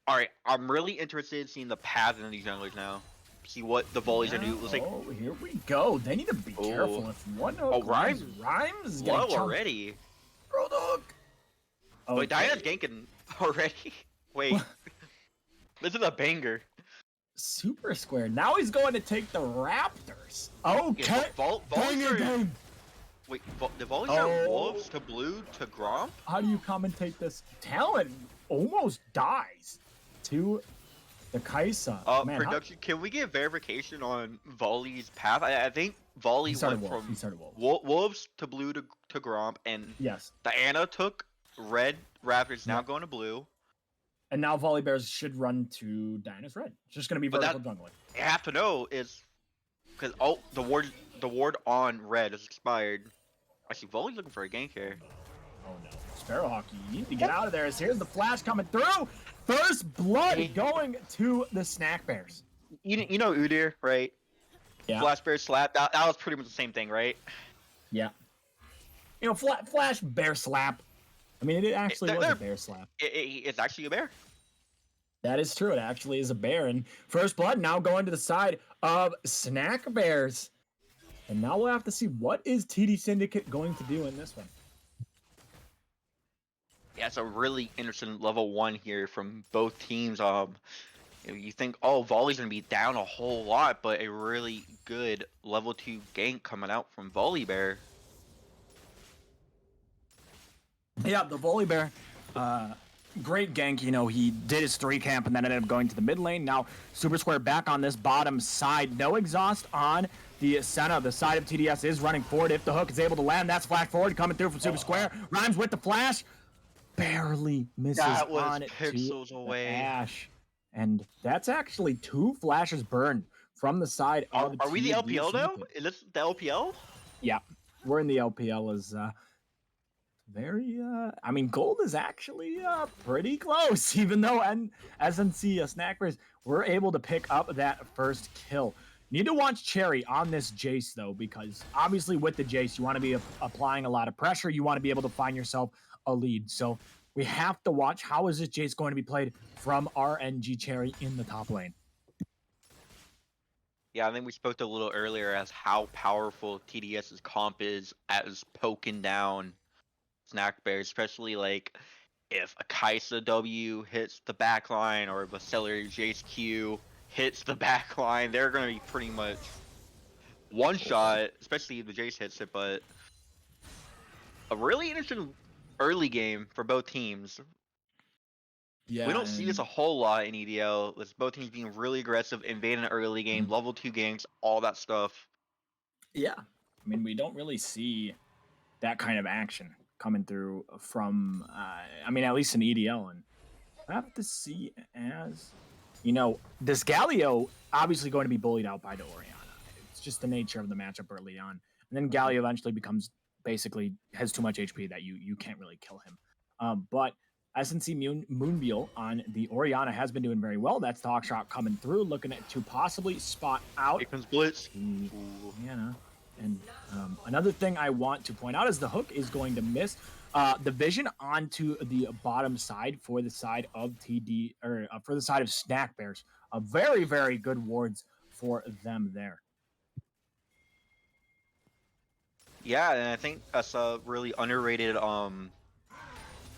All right, I'm really interested in seeing the paths of these junglers now. See what the volleys are do. It's like, oh, here we go. They need to be careful Oh. if one hook Rhymes- Rhymes is low getting chunked. already. Throw the hook. Wait, Diana's ganking already. Wait, this is a banger. Super square. Now he's going to take the Raptors. Okay. Yeah, volleys Dang it, are, dang. wait, the volleys are Oh. wolves to blue to Gromp. How do you commentate this? Talon almost dies to the Kaisa. Man, Production, can we get verification on Volley's path? I think Volley he started went wolf. from He started wolf. wolves to blue to Gromp, and Yes. Diana took red. Raptors now going to blue. And now Volley Bears should run to Diana's red. It's just going to be But vertical jungling. You have to know is because the ward on red is expired. I see Volley's looking for a gank here. Oh no. Sparrowhawk, you need to get out of there. As here's the flash coming through. First blood going to the Snack Bears. You know Udyr, right? Yeah. Flash Bear slap. That was pretty much the same thing, right? Yeah. You know, flash bear slap. I mean, it actually was a they're- bear slap. It's actually a bear. That is true. It actually is a bear. And first blood now going to the side of Snack Bears. And now we'll have to see what is TD Syndicate going to do in this one. Yeah, it's a really interesting level 1 here from both teams. You think, oh, Volley's gonna be down a whole lot, but a really good level 2 gank coming out from Volley Bear. Yeah, the Volley Bear, great gank. You know, he did his 3 camp and then ended up going to the mid lane. Now, Super Square back on this bottom side. No exhaust on the Senna. The side of TDS is running forward. If the hook is able to land, that's flash forward coming through from Super Square. Rhymes with the flash. Barely misses That was on it pixels to away. the Ash. And that's actually 2 flashes burned from the side of Are we the TD LPL now? Syndicate. Is this the LPL? Yeah, we're in the LPL as very I mean, gold is actually pretty close, even though SNC Snackers were able to pick up that first kill. Need to watch Cherry on this Jace though, because obviously with the Jace you want to be applying a lot of pressure. You want to be able to find yourself a lead. So we have to watch how is this Jace going to be played from RNG Cherry in the top lane. Yeah, I think we spoke a little earlier as how powerful TDS's comp is as poking down Snack Bears, especially like if a Kaisa W hits the backline or if a Celery Jace Q hits the backline, they're gonna be pretty much one shot, especially if the Jace hits it. But a really interesting early game for both teams. Yeah, We don't see this a whole lot in EDL. With both teams being really aggressive, invading an early game, level 2 ganks, all that stuff. Yeah, I mean, we don't really see that kind of action coming through from, I mean, at least in EDL. And I have to see as, you know, this Galio obviously going to be bullied out by the Orianna. It's just the nature of the matchup early on. And then Galio eventually becomes basically has too much HP that you can't really kill him. But SNC Moonbeal on the Orianna has been doing very well. That's the Hawkshot coming through, looking to possibly spot out Here comes Blitz. the Ooh. Orianna. And another thing I want to point out is the hook is going to miss the vision onto the bottom side for the side of TD or for the side of Snack Bears. Very, very good wards for them there. Yeah, and I think that's a really underrated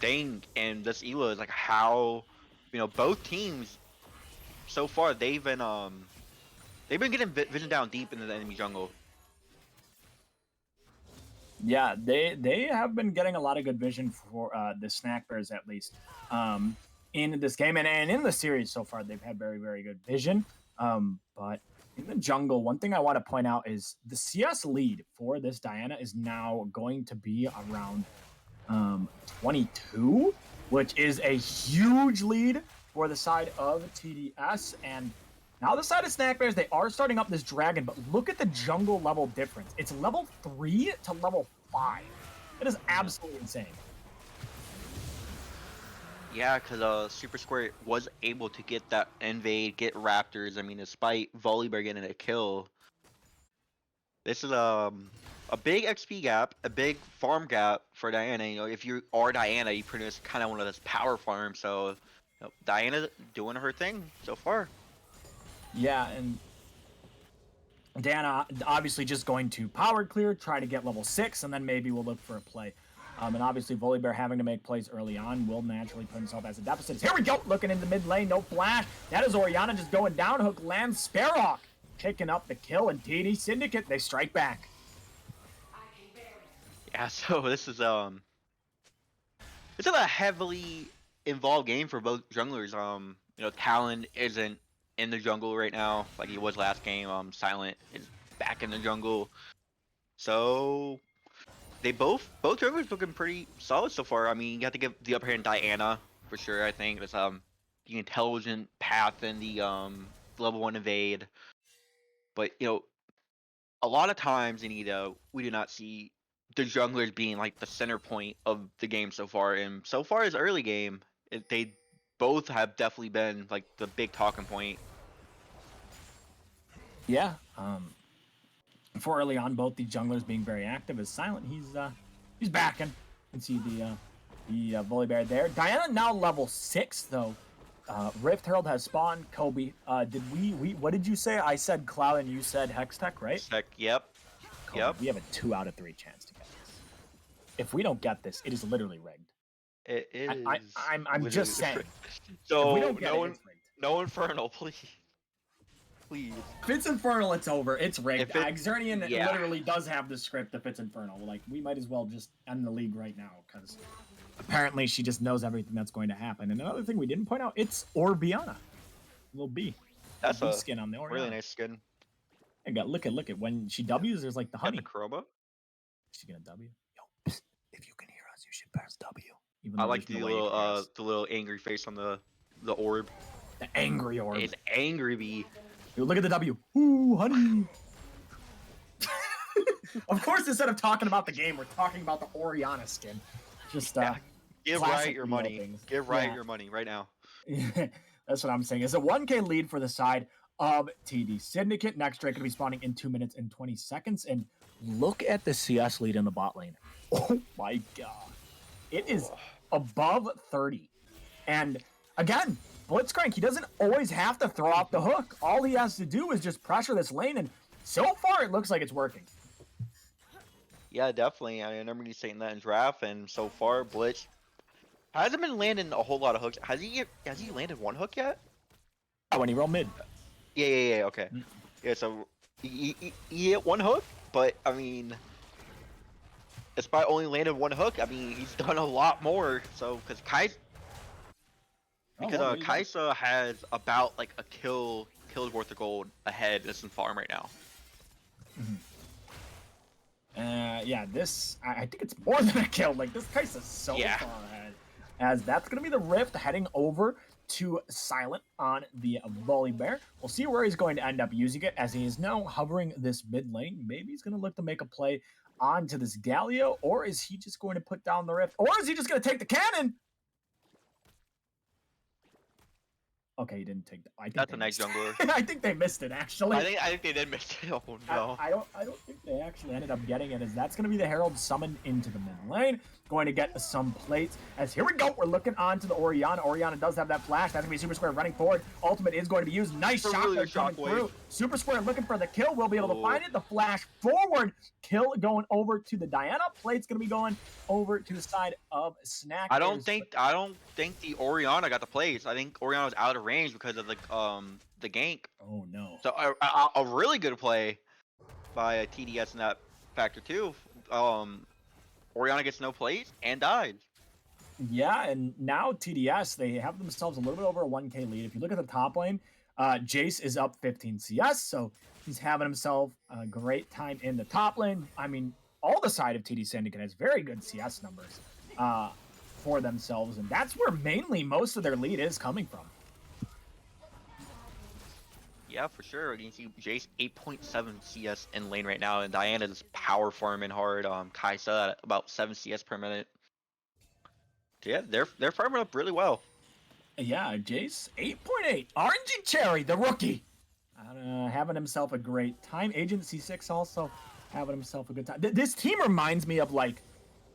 thing in this ELO is like how both teams so far they've been getting vision down deep into the enemy jungle. Yeah, they have been getting a lot of good vision for the Snack Bears at least in this game and in the series so far. They've had very, very good vision. But in the jungle, one thing I want to point out is the CS lead for this Diana is now going to be around 22, which is a huge lead for the side of TDS. And now the side of Snack Bears, they are starting up this dragon, but look at the jungle level difference. It's level 3 to level 5. It is absolutely insane. Yeah, because Super Square was able to get that invade, get Raptors. I mean, despite Volibear getting a kill, this is a big XP gap, a big farm gap for Diana. If you are Diana, you produce kind of one of those power farms. So Diana doing her thing so far. Yeah, and Diana obviously just going to power clear, try to get level 6, and then maybe we'll look for a play. And obviously Volibear having to make plays early on will naturally put himself as a deficit. Here we go, looking in the mid lane, no flash. That is Orianna just going down, hook lands, Sparrow picking up the kill, and TD Syndicate, they strike back. Yeah, so this is a heavily involved game for both junglers. Talon isn't in the jungle right now like he was last game. Silent is back in the jungle. So they both junglers looking pretty solid so far. I mean, you have to give the upper hand Diana for sure. I think it's the intelligent path and the level 1 invade. But a lot of times in EDL we do not see the junglers being like the center point of the game so far. And so far as early game, they both have definitely been like the big talking point. Yeah, for early on, both the junglers being very active. As Silent, he's backing. You can see the Volibear there. Diana now level 6 though. Rift Herald has spawned. Kobe, did we what did you say? I said Cloud and you said Hextech, right? Heck, yep. Kobe, Yep. We have a 2 out of 3 chance to get this. If we don't get this, it is literally rigged. It is. I'm just saying. So if we don't get it, it's rigged. no Infernal, please. Please. If it's Infernal, it's over. It's rigged. If it- Xernian yeah. literally does have the script if it's Infernal. Like, we might as well just end the league right now, because apparently she just knows everything that's going to happen. And another thing we didn't point out, it's Orbiana. Little B. That's B a skin on the Orianna. really nice skin. And look at when she W's, there's like the Got honey. the chroma. She's gonna W. Yo, psst, if you can hear us, you should press W. Even I though like there's the no way you can hear little us. the little angry face on the orb. The angry orb. It's angry bee. Yo, look at the W. Ooh, honey. Of course, instead of talking about the game, we're talking about the Orianna skin. Just Give classic Riot your EDL money. things. Give Riot Yeah. your money right now. That's what I'm saying. It's a 1K lead for the side of TD Syndicate. Next Drake going to be spawning in 2 minutes and 20 seconds. And look at the CS lead in the bot lane. Oh my god. It is above 30. And again, Blitzcrank, he doesn't always have to throw out the hook. All he has to do is just pressure this lane. And so far, it looks like it's working. Yeah, definitely. I remember you saying that in draft, and so far, Blitz hasn't been landing a whole lot of hooks. Has he landed one hook yet? When he rolled mid. Yeah. Okay. Yeah, so he hit one hook, but I mean, despite only landed one hook, I mean he's done a lot more. So because Kaisa has about like a kills worth of gold ahead. This in farm right now. Yeah, this, I think it's more than a kill. Like, this Kai's is so Yeah. far ahead. As that's going to be the Rift heading over to Silent on the Volibear. We'll see where he's going to end up using it, as he is now hovering this mid lane. Maybe he's going to look to make a play onto this Galio, or is he just going to put down the Rift, or is he just going to take the cannon? Okay, he didn't take. I think That's a nice jungler. I think they missed it actually. I think they did miss it. Oh no. I don't think they actually ended up getting it, as that's going to be the Herald summoned into the mid lane. Going to get some plates, as here we go. We're looking on to the Orianna. Orianna does have that flash. That's going to be Super Square running forward. Ultimate is going to be used. Nice shockwave coming through. Super Square looking for the kill. We'll be able to find it. The flash forward. Kill going over to the Diana. Plate's going to be going over to the side of Snack. I don't think the Orianna got the plays. I think Orianna was out of range because of the gank. Oh no. So a really good play by TDS in that factor too. Orianna gets no plays and dies. Yeah, and now TDS, they have themselves a little bit over a 1K lead. If you look at the top lane, Jace is up 15 CS, so he's having himself a great time in the top lane. I mean, all the side of TD Syndicate has very good CS numbers for themselves, and that's where mainly most of their lead is coming from. Yeah, for sure. You can see Jace 8.7 CS in lane right now, and Diana's power farming hard. Kaisa at about 7 CS per minute. Yeah, they're farming up really well. Yeah, Jace 8.8. RNG Cherry, the rookie, having himself a great time. Agent C6 also having himself a good time. This team reminds me of like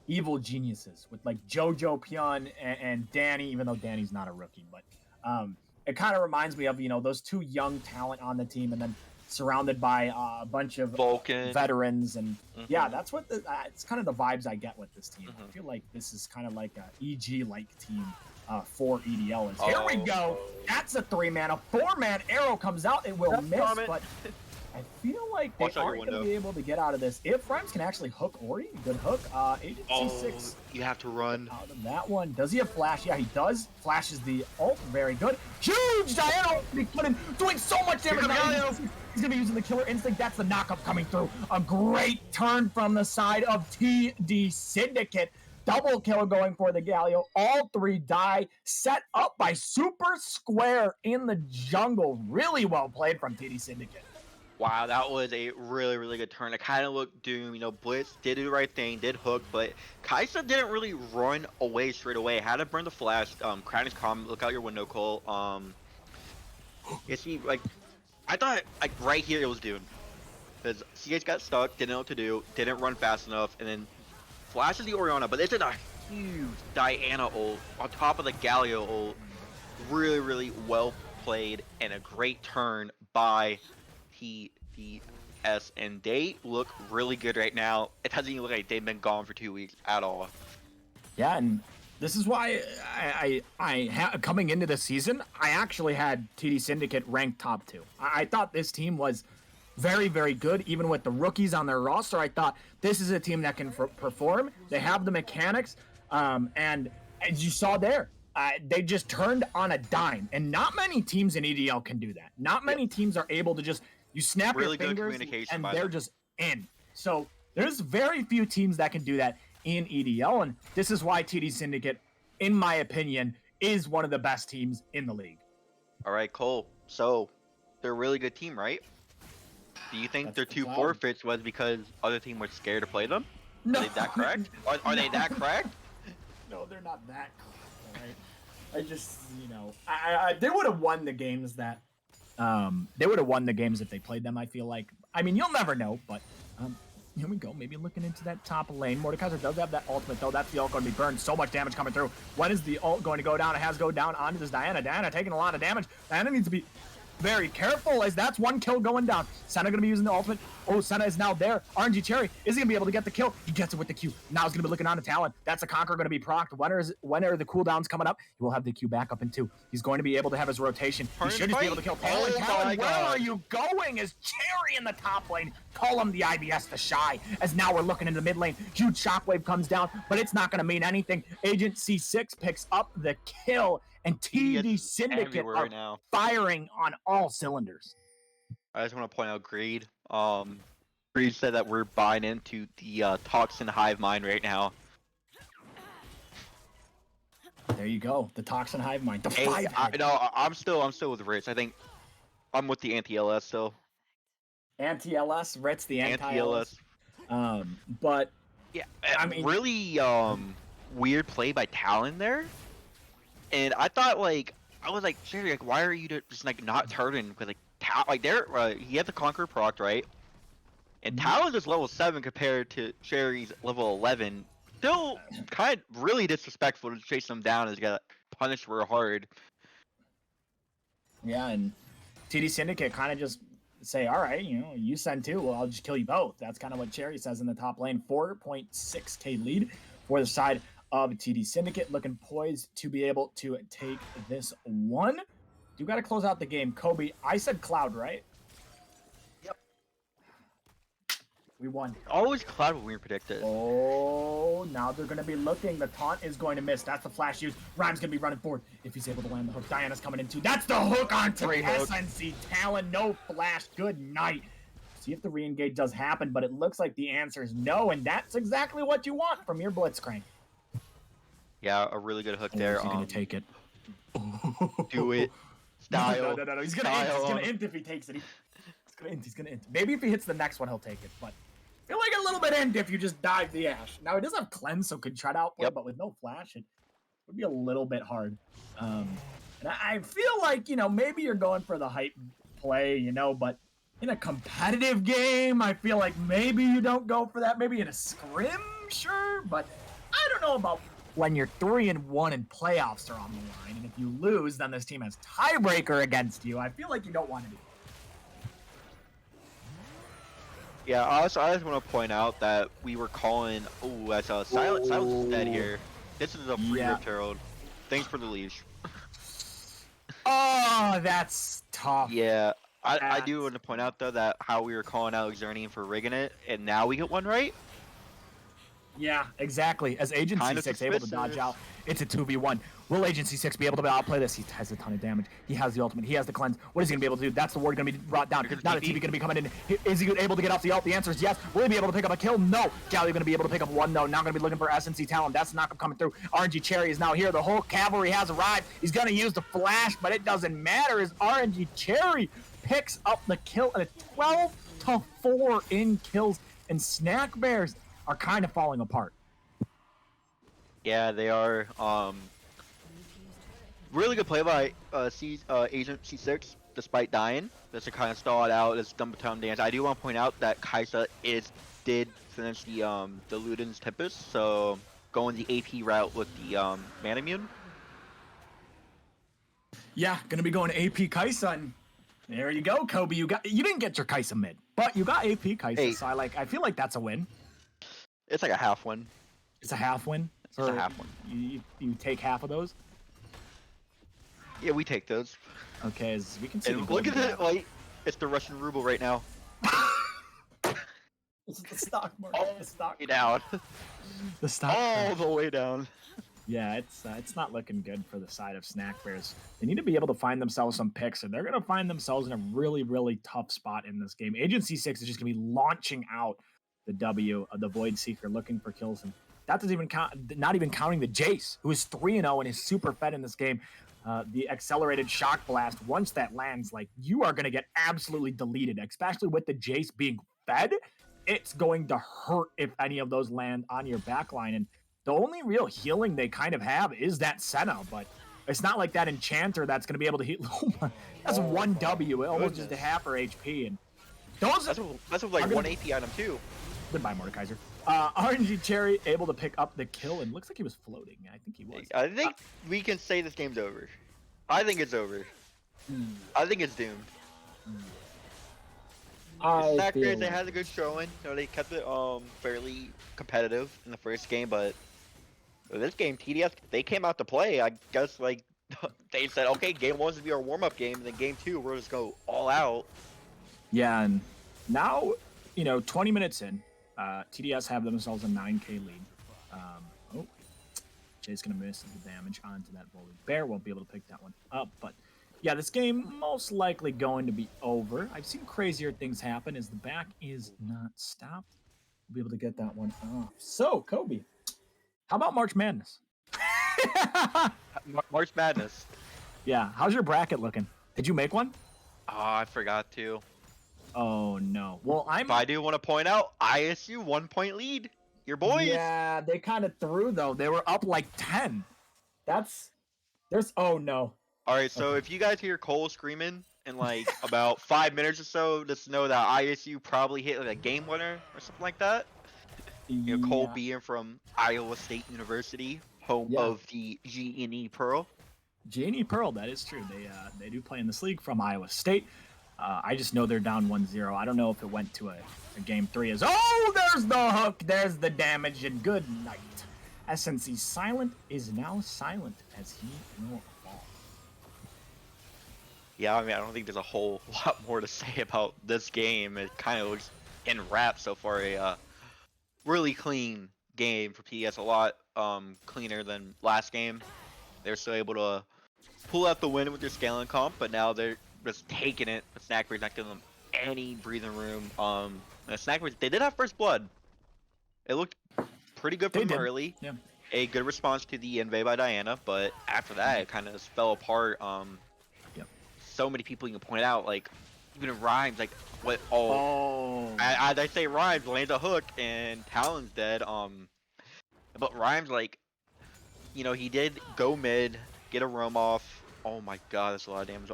evil geniuses with like Jojo Pyun and Danny, even though Danny's not a rookie, but it kind of reminds me of, you know, those two young talent on the team, and then surrounded by a bunch of Vulcan veterans. And yeah, that's what it's kind of the vibes I get with this team. I feel like this is kind of like a EG-like team for EDL. And here we go. That's a 3-man. A 4-man arrow comes out. It will miss, but I feel like they aren't going to be able to get out of this. If Rhymes can actually hook Ori, good hook. Agent C6. You have to run. Out of that one. Does he have flash? Yeah, he does. Flashes the ult. Very good. Huge Diana doing so much damage. He's going to be using the killer instinct. That's the knockup coming through. A great turn from the side of TD Syndicate. Double kill going for the Galio. All 3 die. Set up by Super Square in the jungle. Really well played from TD Syndicate. Wow, that was a really, really good turn. It kind of looked doomed. You know, Blitz did do the right thing, did hook, but Kaisa didn't really run away straight away. Had to burn the flash. Crown his calm. Look out your window, Cole. It's like, I thought like right here it was doomed, because CH got stuck, didn't know what to do, didn't run fast enough, and then flashes the Orianna, but it's a huge Diana ult on top of the Galio ult. Really, really well played and a great turn by TDS, and they look really good right now. It doesn't even look like they've been gone for 2 weeks at all. Yeah, and this is why I coming into the season, I actually had TD Syndicate ranked top 2. I thought this team was very, very good, even with the rookies on their roster. I thought this is a team that can perform. They have the mechanics, and as you saw there, they just turned on a dime, and not many teams in EDL can do that. Not many teams are able to just, you snap really your fingers and they're just in. So there's very few teams that can do that in EDL, and this is why TD Syndicate, in my opinion, is one of the best teams in the league. All right, Cole. So they're a really good team, right? Do you think their 2 forfeits was because other team was scared to play them? No. Are they that correct? Are they that correct? No, they're not that correct. All right? I just, you know, they would have won the games that they would have won the games if they played them, I feel like. I mean, you'll never know, but here we go. Maybe looking into that top lane. Mordekaiser does have that ultimate, though. That's the ult going to be burned. So much damage coming through. When is the ult going to go down? It has go down onto this Diana. Diana taking a lot of damage. Diana needs to be very careful, as that's 1 kill going down. Senna going to be using the ultimate. Oh, Senna is now there. RNG Cherry is going to be able to get the kill. He gets it with the Q. Now he's going to be looking on to Talon. That's a Conqueror going to be procced. When are the cooldowns coming up? He will have the Q back up in 2. He's going to be able to have his rotation. He should just be able to kill Talon. Talon, where are you going? Is Cherry in the top lane? Call him the IBS, the Shy, as now we're looking into the mid lane. Huge shockwave comes down, but it's not going to mean anything. Agent C6 picks up the kill, and TD Syndicate are now firing on all cylinders. I just want to point out Greed. Greed said that we're buying into the Toxin Hive Mind right now. There you go, the Toxin Hive Mind. The hey, I'm still with Ritz. I think I'm with the anti-LS still. Anti-LS, Ritz the anti-LS. But Yeah, I mean, really weird play by Talon there. And I thought I was like, Sherry, like why are you just like not turning? Because like like there, he had the Conqueror proc, right? And Talon's is level 7 compared to Sherry's level 11. Still kind of really disrespectful to chase them down and get punished real hard. yeah, and TD Syndicate kind of just say, all right, you send two, well, I'll just kill you both. That's kind of what Cherry says in the top lane. 4.6k lead for the side of TD Syndicate, looking poised to be able to take this one. You got to close out the game. Kobe, I said Cloud, right? Yep. We won. Always Cloud when we predicted. Oh, now they're going to be looking. The taunt is going to miss. That's the flash use. Rhyme's going to be running forward if he's able to land the hook. Diana's coming in too. That's the hook onto SNC Talon. No flash. Good night. See if the re-engage does happen, but it looks like the answer is no, and that's exactly what you want from your Blitzcrank. Yeah, a really good hook there. He's going to take it. Do it. Style. No. He's going to int if he takes it. He's going to int. Maybe if he hits the next one, he'll take it, but I feel like a little bit int if you just dive the Ashe. Now, it does have cleanse, so could try to outplay, but with no flash, it would be a little bit hard. And I feel like, maybe you're going for the hype play, but in a competitive game, I feel like maybe you don't go for that. Maybe in a scrim, sure, but I don't know about when you're 3-1 and playoffs are on the line, and if you lose, then this team has tiebreaker against you. I feel like you don't want to do that. Yeah, also, I just want to point out that we were calling. Oh, I saw Silence is dead here. This is a free Rift Herald. Thanks for the leash. Oh, that's tough. Yeah, I do want to point out though that how we were calling out Xernean for rigging it, and now we get one right. Yeah, exactly. As Agency 6 able to dodge out, it's a 2v1. Will Agency 6 be able to outplay this? He has a ton of damage. He has the ultimate. He has the cleanse. What is he going to be able to do? That's the ward going to be brought down. Not a TV going to be coming in. Is he able to get off the ult? The answer is yes. Will he be able to pick up a kill? No. Galio going to be able to pick up one, though. Now going to be looking for SNC Talon. That's the knockup coming through. RNG Cherry is now here. The whole cavalry has arrived. He's going to use the flash, but it doesn't matter as RNG Cherry picks up the kill at a 12-4 in kills. And Snack Bears are kind of falling apart. Yeah, they are. Really good play by Agent C6, despite dying. Just to kind of stall it out, this dumb town dance. I do want to point out that Kaisa did finish the Luden's Tempest, so going the AP route with the Man Immune. Yeah, gonna be going AP Kaisa, and there you go, Kobe. You didn't get your Kaisa mid, but you got AP Kaisa, hey. so I feel like that's a win. It's like a half win. It's a half win. It's a half win. You take half of those. Yeah, we take those. Okay, as we can see. And look at it, like it's the Russian ruble right now. It's the stock market. The stock down. The stock all the way down. Yeah, it's not looking good for the side of Snack Bears. They need to be able to find themselves some picks, and they're going to find themselves in a really, really tough spot in this game. Agency 6 is just going to be launching out the W of the Void Seeker, looking for kills, and that doesn't even count. Not even counting the Jace, who is 3-0 and is super fed in this game. The accelerated shock blast, once that lands, like, you are going to get absolutely deleted, especially with the Jace being fed. It's going to hurt if any of those land on your backline, and the only real healing they kind of have is that Senna, but it's not like that Enchanter that's going to be able to heal. That's one W, almost just a half her HP, and those that's like one AP item too. Goodbye, Mordekaiser. RNG Cherry able to pick up the kill, and looks like he was floating. I think he was. I think we can say this game's over. I think it's over. I think it's doomed. Snack Bears, they had a good showing. You know, they kept it fairly competitive in the first game, but this game, TDS, they came out to play. I guess like they said, okay, game one's to be our warm-up game, and then game two, we're just go all out. Yeah, and now 20 minutes in, TDS have themselves a 9k lead. Jay's gonna miss the damage onto that bully. Bear won't be able to pick that one up, but yeah, this game most likely going to be over. I've seen crazier things happen as the back is not stopped. We'll be able to get that one off. So, Kobe, how about March Madness? March Madness. Yeah, how's your bracket looking? Did you make one? Oh, I forgot to. Oh no. Well, I'm. But I do want to point out ISU 1 point lead. Your boys. Yeah, they kind of threw though. They were up like 10. There's. Oh no. All right, so Okay. if you guys hear Cole screaming in like about 5 minutes or so, just know that ISU probably hit like a game winner or something like that. You know, Cole Yeah. being from Iowa State University, home Yeah. of the G&E Pearl. Janie Pearl, that is true. They do play in this league from Iowa State. I just know they're down 1-0. I don't know if it went to a game 3 as there's the hook, there's the damage, and good night. SNC Silent is now silent as he will fall. Yeah, I mean, I don't think there's a whole lot more to say about this game. It kind of looks in wrap so far. A really clean game for PS, a lot cleaner than last game. They're still able to pull out the win with their scaling comp, but now they're just taking it. The Snackberry's not giving them any breathing room. The Snackberries, they did have first blood. It looked pretty good They from did. early. Yeah. A good response to the invade by Diana, but after that it kind of just fell apart. Yep. So many people you can point out, like even Rhymes, like what? Oh, Oh. I say Rhymes lands a hook and Talon's dead. But Rhymes, like, you know, he did go mid, get a roam off. Oh my god, that's a lot of damage.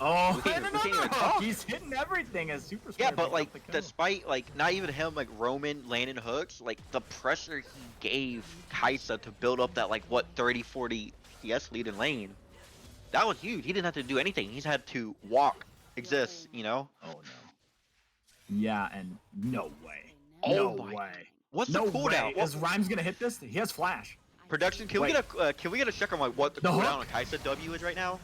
Oh, we can't and even another hook. talk. He's hitting everything as Super Yeah, Square but picks like, up the kill. despite like not even him like roaming, landing hooks, like the pressure he gave Kaisa to build up that like what 30-40 CS lead in lane, that was huge. He didn't have to do anything. He's had to walk, exist, you know. Oh no. Yeah, and no way. Oh No my- way. What's No the cooldown? way. Is Rhymes gonna hit this? He has flash. Production, can Wait. we get a check on like what the The cooldown hook? on Kaisa W is right now?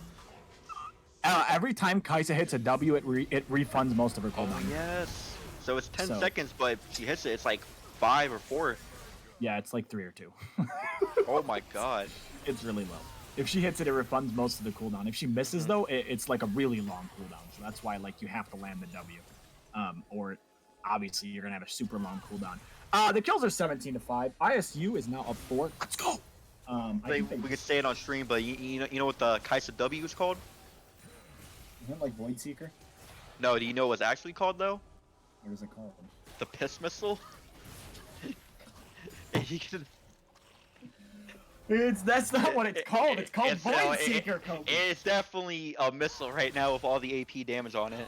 Every time Kaisa hits a W, it refunds most of her cooldown. Yes. So it's 10 So- seconds, but if she hits it, it's like 5 or 4. Yeah, it's like 3 or 2. Oh my god. It's really low. If she hits it, it refunds most of the cooldown. If she misses though, it's like a really long cooldown. So that's why like you have to land the W, or obviously you're gonna have a super long cooldown. The kills are 17-5. ISU is now up 4. Let's go. I think We could say it on stream, but you know what the Kaisa W is called? Isn't it like Void Seeker? No, do you know what it's actually called though? What is it called? The piss missile. You can- That's not what it's called. It's called It's, Void Seeker. Kobe. It's definitely a missile right now with all the AP damage on it.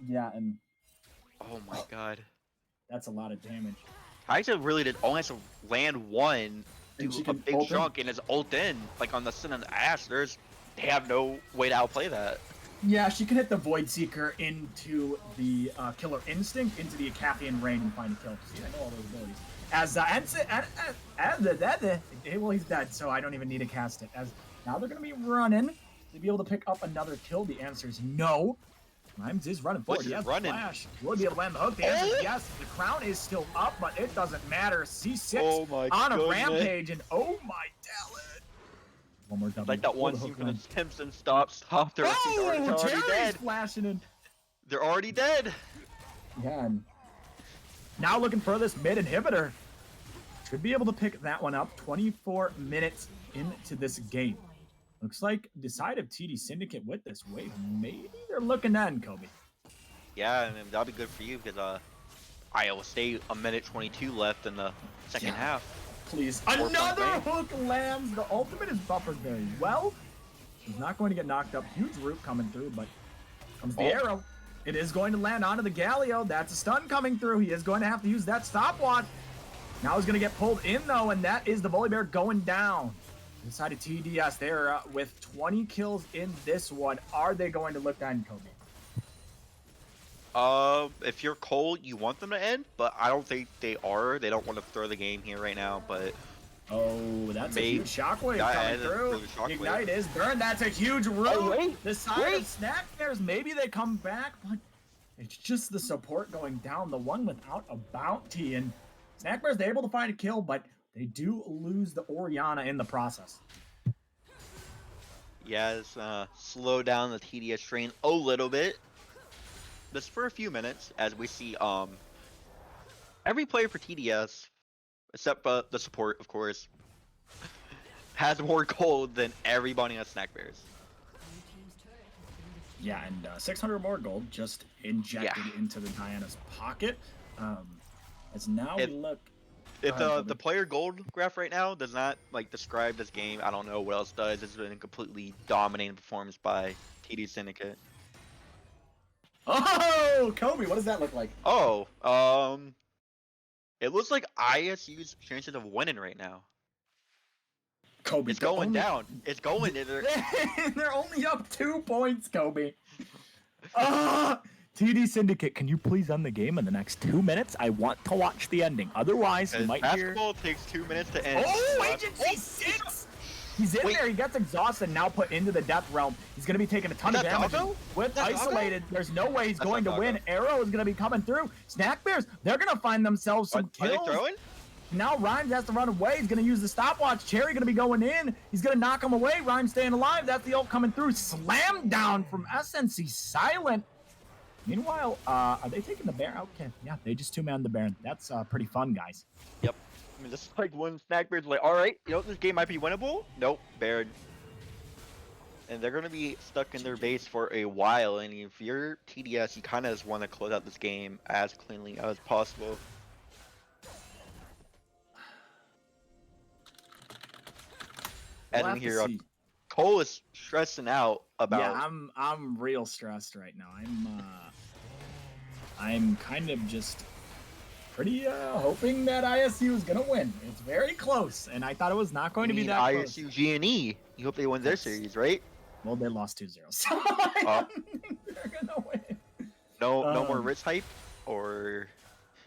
Yeah, and Oh my god. That's a lot of damage. Kaisa really did only has to land one, do And she a can big ult in? chunk, and it's ult in. Like on the Sin and the Ash, they have no way to outplay that. Yeah, she can hit the Void Seeker into the Killer Instinct, into the Acathian Rain, and find a kill. See, I know all those abilities. Well, he's dead, so I don't even need to cast it. As now they're gonna be running to be able to pick up another kill. The answer is no. Rhymes is running forward. What's Yes, running? flash. Will be able to land the hook. The answer is yes. The crown is still up, but it doesn't matter. C6 Oh my on a goodness. rampage, and oh my talent. One more W. Like that Pull one the scene hook from the line. Simpsons. Stop. They're already Jerry's dead. flashing in. They're already dead. yeah, and Now looking for this mid inhibitor. Should be able to pick that one up 24 minutes into this game. Looks like decide if TD Syndicate with this wave. Maybe they're looking to end, Kobe. Yeah, and that'll be good for you because Iowa State 1:22 left in the second Yeah. half. Please. 4 point Another lead. hook lands. The ultimate is buffered very well. He's not going to get knocked up. Huge root coming through, but comes the Oh. arrow. It is going to land onto the Galio. That's a stun coming through. He is going to have to use that stopwatch. Now he's going to get pulled in, though, and that is the Bully Bear going down. Inside of TDS, they're with 20 kills in this one. Are they going to look to end, Kobe? If you're Cole, you want them to end, but I don't think they are. They don't want to throw the game here right now, but Oh, that's Maybe. a huge shockwave Yeah, coming it's a through. really shockwave. Ignite is burned. That's a huge root. Oh, wait, The side wait. of Snack Bears, maybe they come back, but it's just the support going down. The one without a bounty. And Snack Bears, they're able to find a kill, but they do lose the Oriana in the process. yeah, it's slow down the TDS train a little bit. Just for a few minutes, as we see every player for TDS, except the support, of course, has more gold than everybody on Snack Bears. Yeah, and 600 more gold just injected Yeah. into the Diana's pocket. As now It- we look. If Go ahead, the Kobe. player gold graph right now does not like describe this game, I don't know what else does. It's been a completely dominating performance by TD Syndicate. Oh, Kobe, what does that look like? Oh, it looks like ISU's chances of winning right now. Kobe, It's they're going only- down. It's going. They're only up 2 points, Kobe. TD Syndicate, can you please end the game in the next 2 minutes? I want to watch the ending. Otherwise, you might hear. Basketball takes 2 minutes to end. Oh, Agency 6! He's in Wait. there. He gets exhausted, now put into the death realm. He's going to be taking a ton Is of that damage. Doggo? With Is that Doggo? isolated, there's no way he's That's going to not win. Doggo. Arrow is going to be coming through. Snack Bears, they're going to find themselves some Are they kills. throwing? Now Rhymes has to run away. He's going to use the stopwatch. Cherry going to be going in. He's going to knock him away. Rhymes staying alive. That's the ult coming through. Slam down from SNC Silent. Meanwhile, are they taking the Baron? Okay, yeah, they just two-man the Baron. That's pretty fun, guys. Yep. I mean, this is like when Snackbeard's like, all right, you know, this game might be winnable. Nope, Baron. And they're gonna be stuck in their base for a while. And if you're TDS, you kind of just want to close out this game as cleanly as possible. We'll And have we to hear see. Cole is stressing out about. Yeah, I'm real stressed right now. I'm kind of just pretty hoping that ISU is gonna win. It's very close, and I thought it was not going to be that close. ISU G&E. You hope they win their Yes. series, right? Well, they lost 2-0, so I don't think they're gonna win. No more Um, Ritz hype, or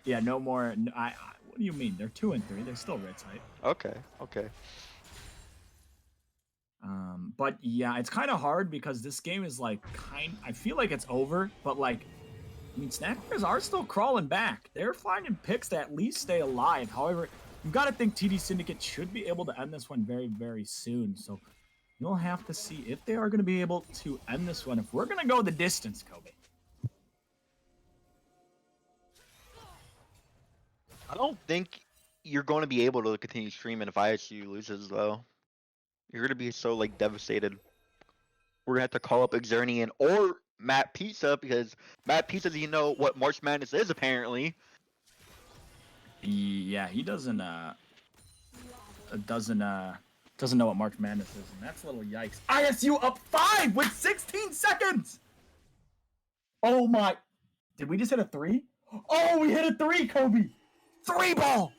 Yeah, no more. What do you mean? They're 2-3. They're still Ritz hype. okay. But yeah, it's kind of hard because this game is like I feel like it's over, but like, I mean, Snackers are still crawling back. They're finding picks to at least stay alive. However, you've got to think TD Syndicate should be able to end this one very, very soon. So you'll have to see if they are going to be able to end this one. If we're going to go the distance, Kobe. I don't think you're going to be able to continue streaming if ISU loses, though. You're going to be so, like, devastated. We're going to have to call up Exernian or Matt Pizza, because Matt Pizza doesn't know what March Madness is, apparently. Yeah, he doesn't know what March Madness is, and that's a little yikes. ISU up 5 with 16 seconds. Oh my! Did we just hit a 3? Oh, we hit a 3, Kobe. 3 ball.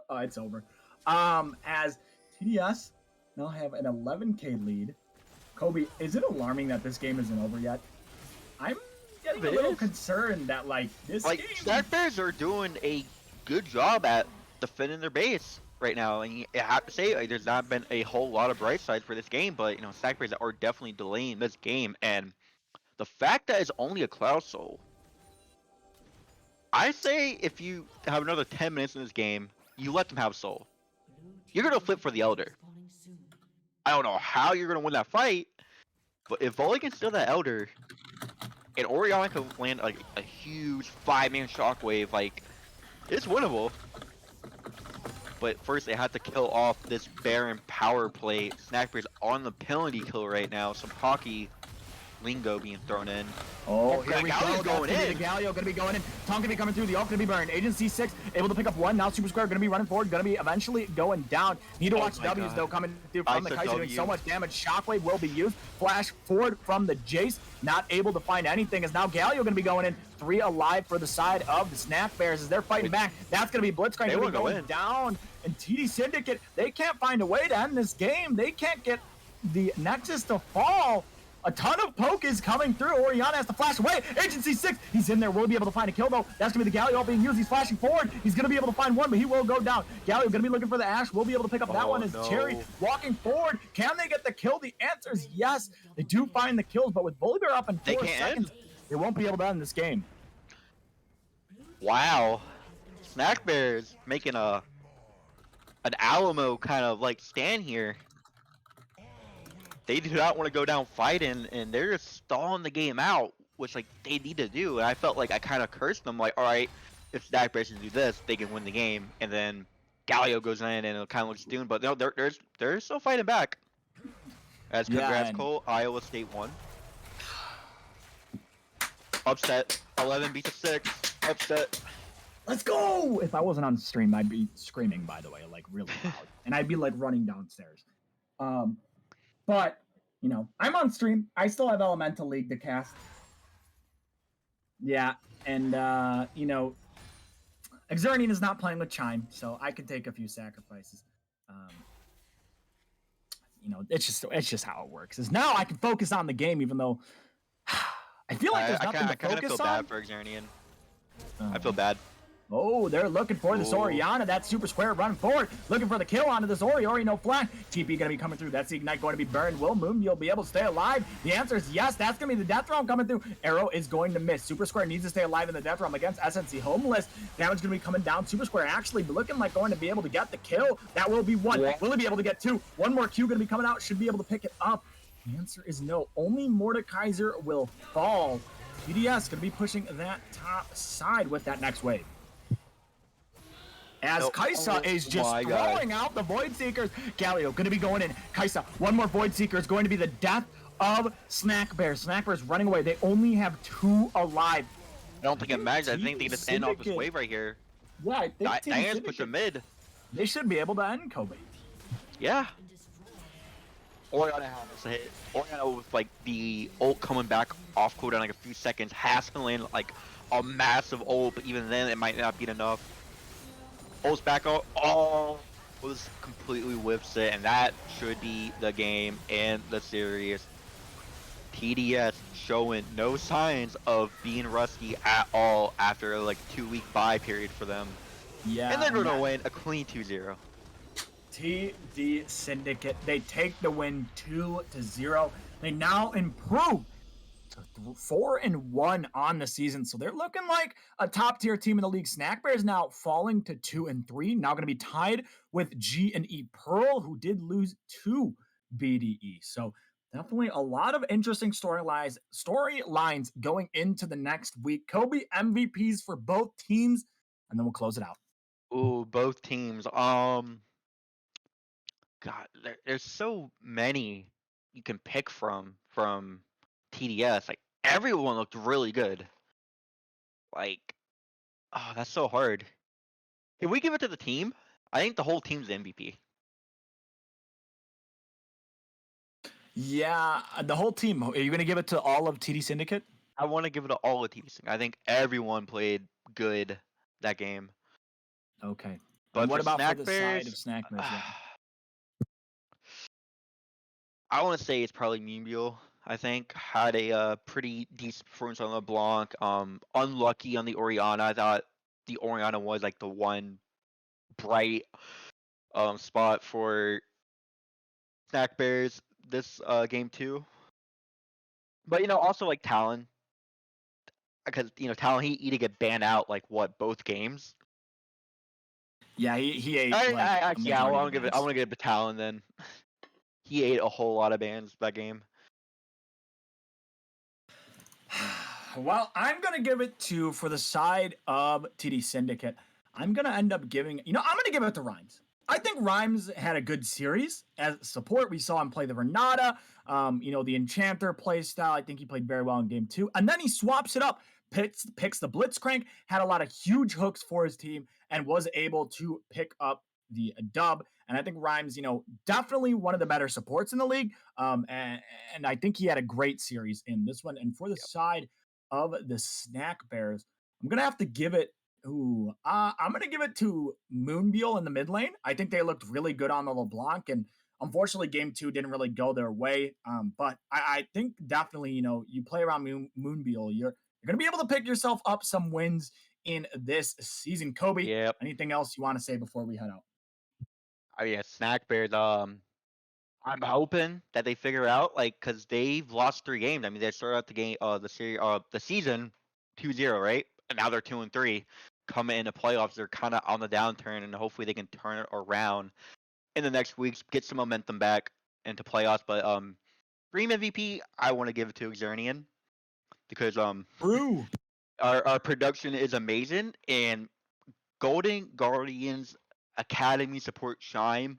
Oh, it's over. As TDS now have an 11K lead. Kobe, is it alarming that this game isn't over yet? I'm getting a It little is. concerned that like this Like, game. Snack Bears are doing a good job at defending their base right now, and you have to say, like, there's not been a whole lot of bright sides for this game, but, you know, Snack Bears are definitely delaying this game, and the fact that it's only a Cloud Soul, I say if you have another 10 minutes in this game, you let them have Soul. You're gonna flip for the Elder. I don't know how you're gonna win that fight, but if Volley can steal that Elder, and Oriana can land like a huge 5-man shockwave, like, it's winnable. But first they have to kill off this Baron power play. Snackbeard's on the penalty kill right now. Some hockey lingo being thrown in. Oh, here we go. Galio's That's going gonna be in. the Galio gonna be going in. Tom gonna be coming through. The ult gonna be burned. Agency 6 able to pick up 1. Now Super Square gonna be running forward. Gonna be eventually going down. Need to watch my W's God. though coming through from the Iso Kaiser doing W. so much damage. Shockwave will be used. Flash forward from the Jace. Not able to find anything. As now Galio gonna be going in. 3 alive for the side of the Snack Bears as they're fighting back. That's gonna be Blitzcrank They gonna be wanna go going in. down. And TD Syndicate, they can't find a way to end this game. They can't get the Nexus to fall. A ton of poke is coming through. Oriana has to flash away. Agency 6, he's in there. Will be able to find a kill though. That's gonna be the Galio being used. He's flashing forward. He's gonna be able to find one, but he will go down. Galio gonna be looking for the Ash. Will be able to pick up that Oh, one as no. Cherry walking forward. Can they get the kill? The answer is yes. They do find the kills, but with Bully Bear up in They 4 can't seconds, they won't be able to end this game. Wow. Snack Bears making an Alamo kind of like stand here. They do not want to go down fighting, and they're just stalling the game out, which like they need to do. And I felt like I kind of cursed them, like, all right, if Snack Bears can do this, they can win the game. And then Galio goes in, and it kind of looks doomed. But no, they're still fighting back. As Yeah, congrats, and- Cole. Iowa State won. Upset. 11 beats a 6. Upset. Let's go! If I wasn't on stream, I'd be screaming, by the way, like really loud. And I'd be like running downstairs. But, you know, I'm on stream. I still have Elemental League to cast. Yeah, and, you know, Exernian is not playing with Chime, so I can take a few sacrifices. You know, it's just how it works. Is now I can focus on the game, even though I feel like there's nothing I to kind of focus feel on. bad for Exernian. I feel bad. Oh, they're looking for this Ooh. Orianna. That super square running forward. Looking for the kill onto this Ori. Ori no flash. TP going to be coming through. That's the Ignite going to be burned. Will Moonbeal be able to stay alive? The answer is yes. That's going to be the Death Realm coming through. Arrow is going to miss. Super Square needs to stay alive in the Death Realm against SNC Homeless. Damage going to be coming down. Super Square actually looking like going to be able to get the kill. That will be one. Yeah. Will he be able to get two? One more Q going to be coming out. Should be able to pick it up. The answer is no. Only Mordekaiser will fall. BDS going to be pushing that top side with that next wave. As Kaisa is just throwing out the Void Seekers. Galio going to be going in. Kaisa, one more Void Seeker is going to be the death of Snack Bear. Snack Bear's running away. They only have 2 alive. I don't think it matters. I think they just end off this wave right here. Yeah, I think Diana's pushing mid. They should be able to end Kobe. Yeah. Orianna has a hit. Orianna with like the ult coming back off cooldown like a few seconds has to land like a massive ult, but even then it might not be enough. Ult's back out. Oh, was completely whiffs it, and that should be the game and the series. TDS showing no signs of being rusty at all after like 2-week bye period for them. Yeah. And they're going to win a clean 2-0. TD Syndicate, they take the win 2-0. They now improve to 4-1 on the season, so they're looking like a top tier team in the league. Snack Bears now falling to 2-3, now going to be tied with G and E Pearl, who did lose to BDE. So definitely a lot of interesting storylines going into the next week. Kobe MVPs for both teams, and then we'll close it out. Ooh, both teams. God, there's so many you can pick from TDS. Like everyone looked really good. Like, oh, that's so hard. If we give it to the team, I think the whole team's the MVP. Yeah, the whole team. Are you going to give it to all of TD Syndicate? I want to give it to all of TDS. I think everyone played good that game. Okay. But And what for about Snack for the Bears, side of Snack Bears? Yeah. I want to say it's probably Moonbeal. I think had a pretty decent performance on LeBlanc. Unlucky on the Orianna. I thought the Orianna was like the one bright spot for Snack Bears this game too. But also like Talon, because Talon he to get banned out like what both games. Yeah, he ate. I want to give it. I bans. want to give it to Talon then. He ate a whole lot of bans that game. Well, I'm gonna give it to for the side of TD Syndicate. I'm gonna end up giving. I'm gonna give it to Rhymes. I think Rhymes had a good series as support. We saw him play the Renata, the Enchanter play style. I think he played very well in game 2, and then he swaps it up. Picks the Blitzcrank, had a lot of huge hooks for his team, and was able to pick up the dub. And I think Rhymes, definitely one of the better supports in the league. And I think he had a great series in this one. And for the side of the Snack Bears, I'm gonna have to give it. I'm gonna give it to Moonbeal in the mid lane. I think they looked really good on the LeBlanc, and unfortunately, game 2 didn't really go their way. But I think definitely, you play around Moonbeal, you're going to be able to pick yourself up some wins in this season. Kobe, Yep. anything else you want to say before we head out? Oh yeah, Snack Bears. I'm hoping that they figure out because they've lost 3 games. I mean, they started out the game, the series, the season 2-0, right? And now they're 2-3. Coming into playoffs, they're kind of on the downturn, and hopefully they can turn it around in the next weeks, get some momentum back into playoffs. But Dream MVP, I want to give it to Exernian because Brew. our production is amazing, and Golden Guardians Academy support Shine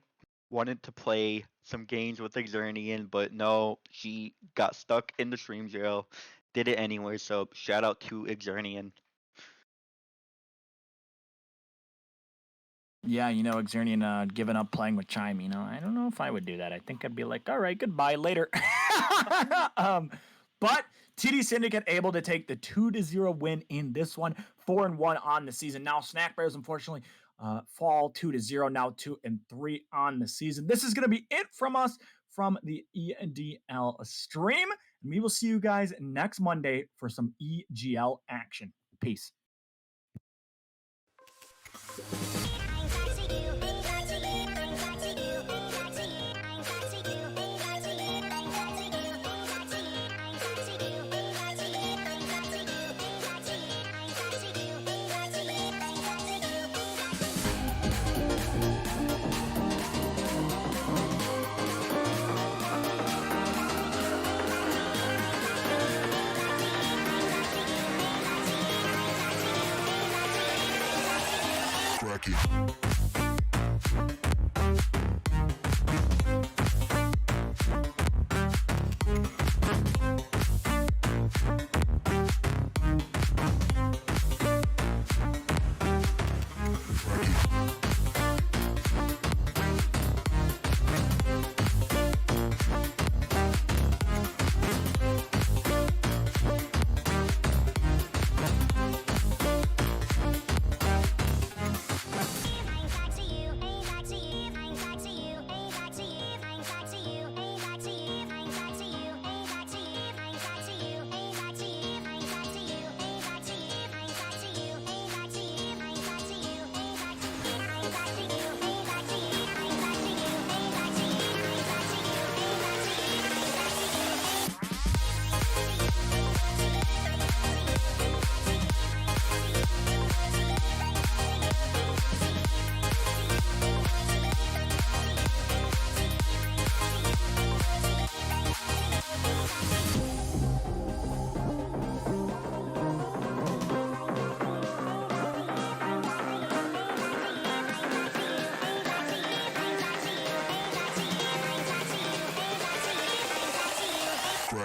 wanted to play some games with Exernian, but no, she got stuck in the stream jail. Did it anyway, so shout out to Exernian. Yeah, Exernian giving up playing with Chime. I don't know if I would do that. I think I'd be like, all right, goodbye, later. But TD Syndicate able to take the 2-0 win in this one, 4-1 on the season. Now Snack Bears, unfortunately, fall 2-0, now 2-3 on the season. This is going to be it from us from the EDL stream. And we will see you guys next Monday for some EGL action. Peace.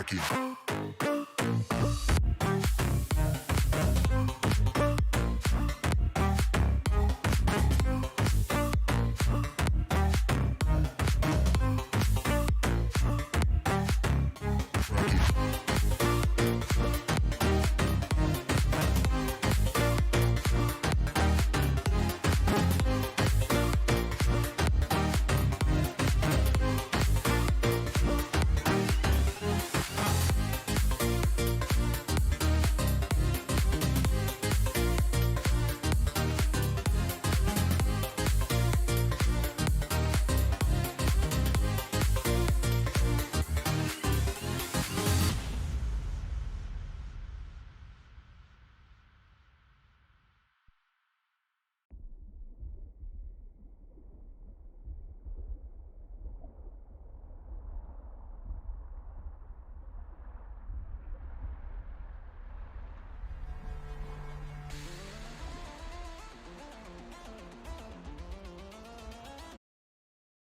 Cracky.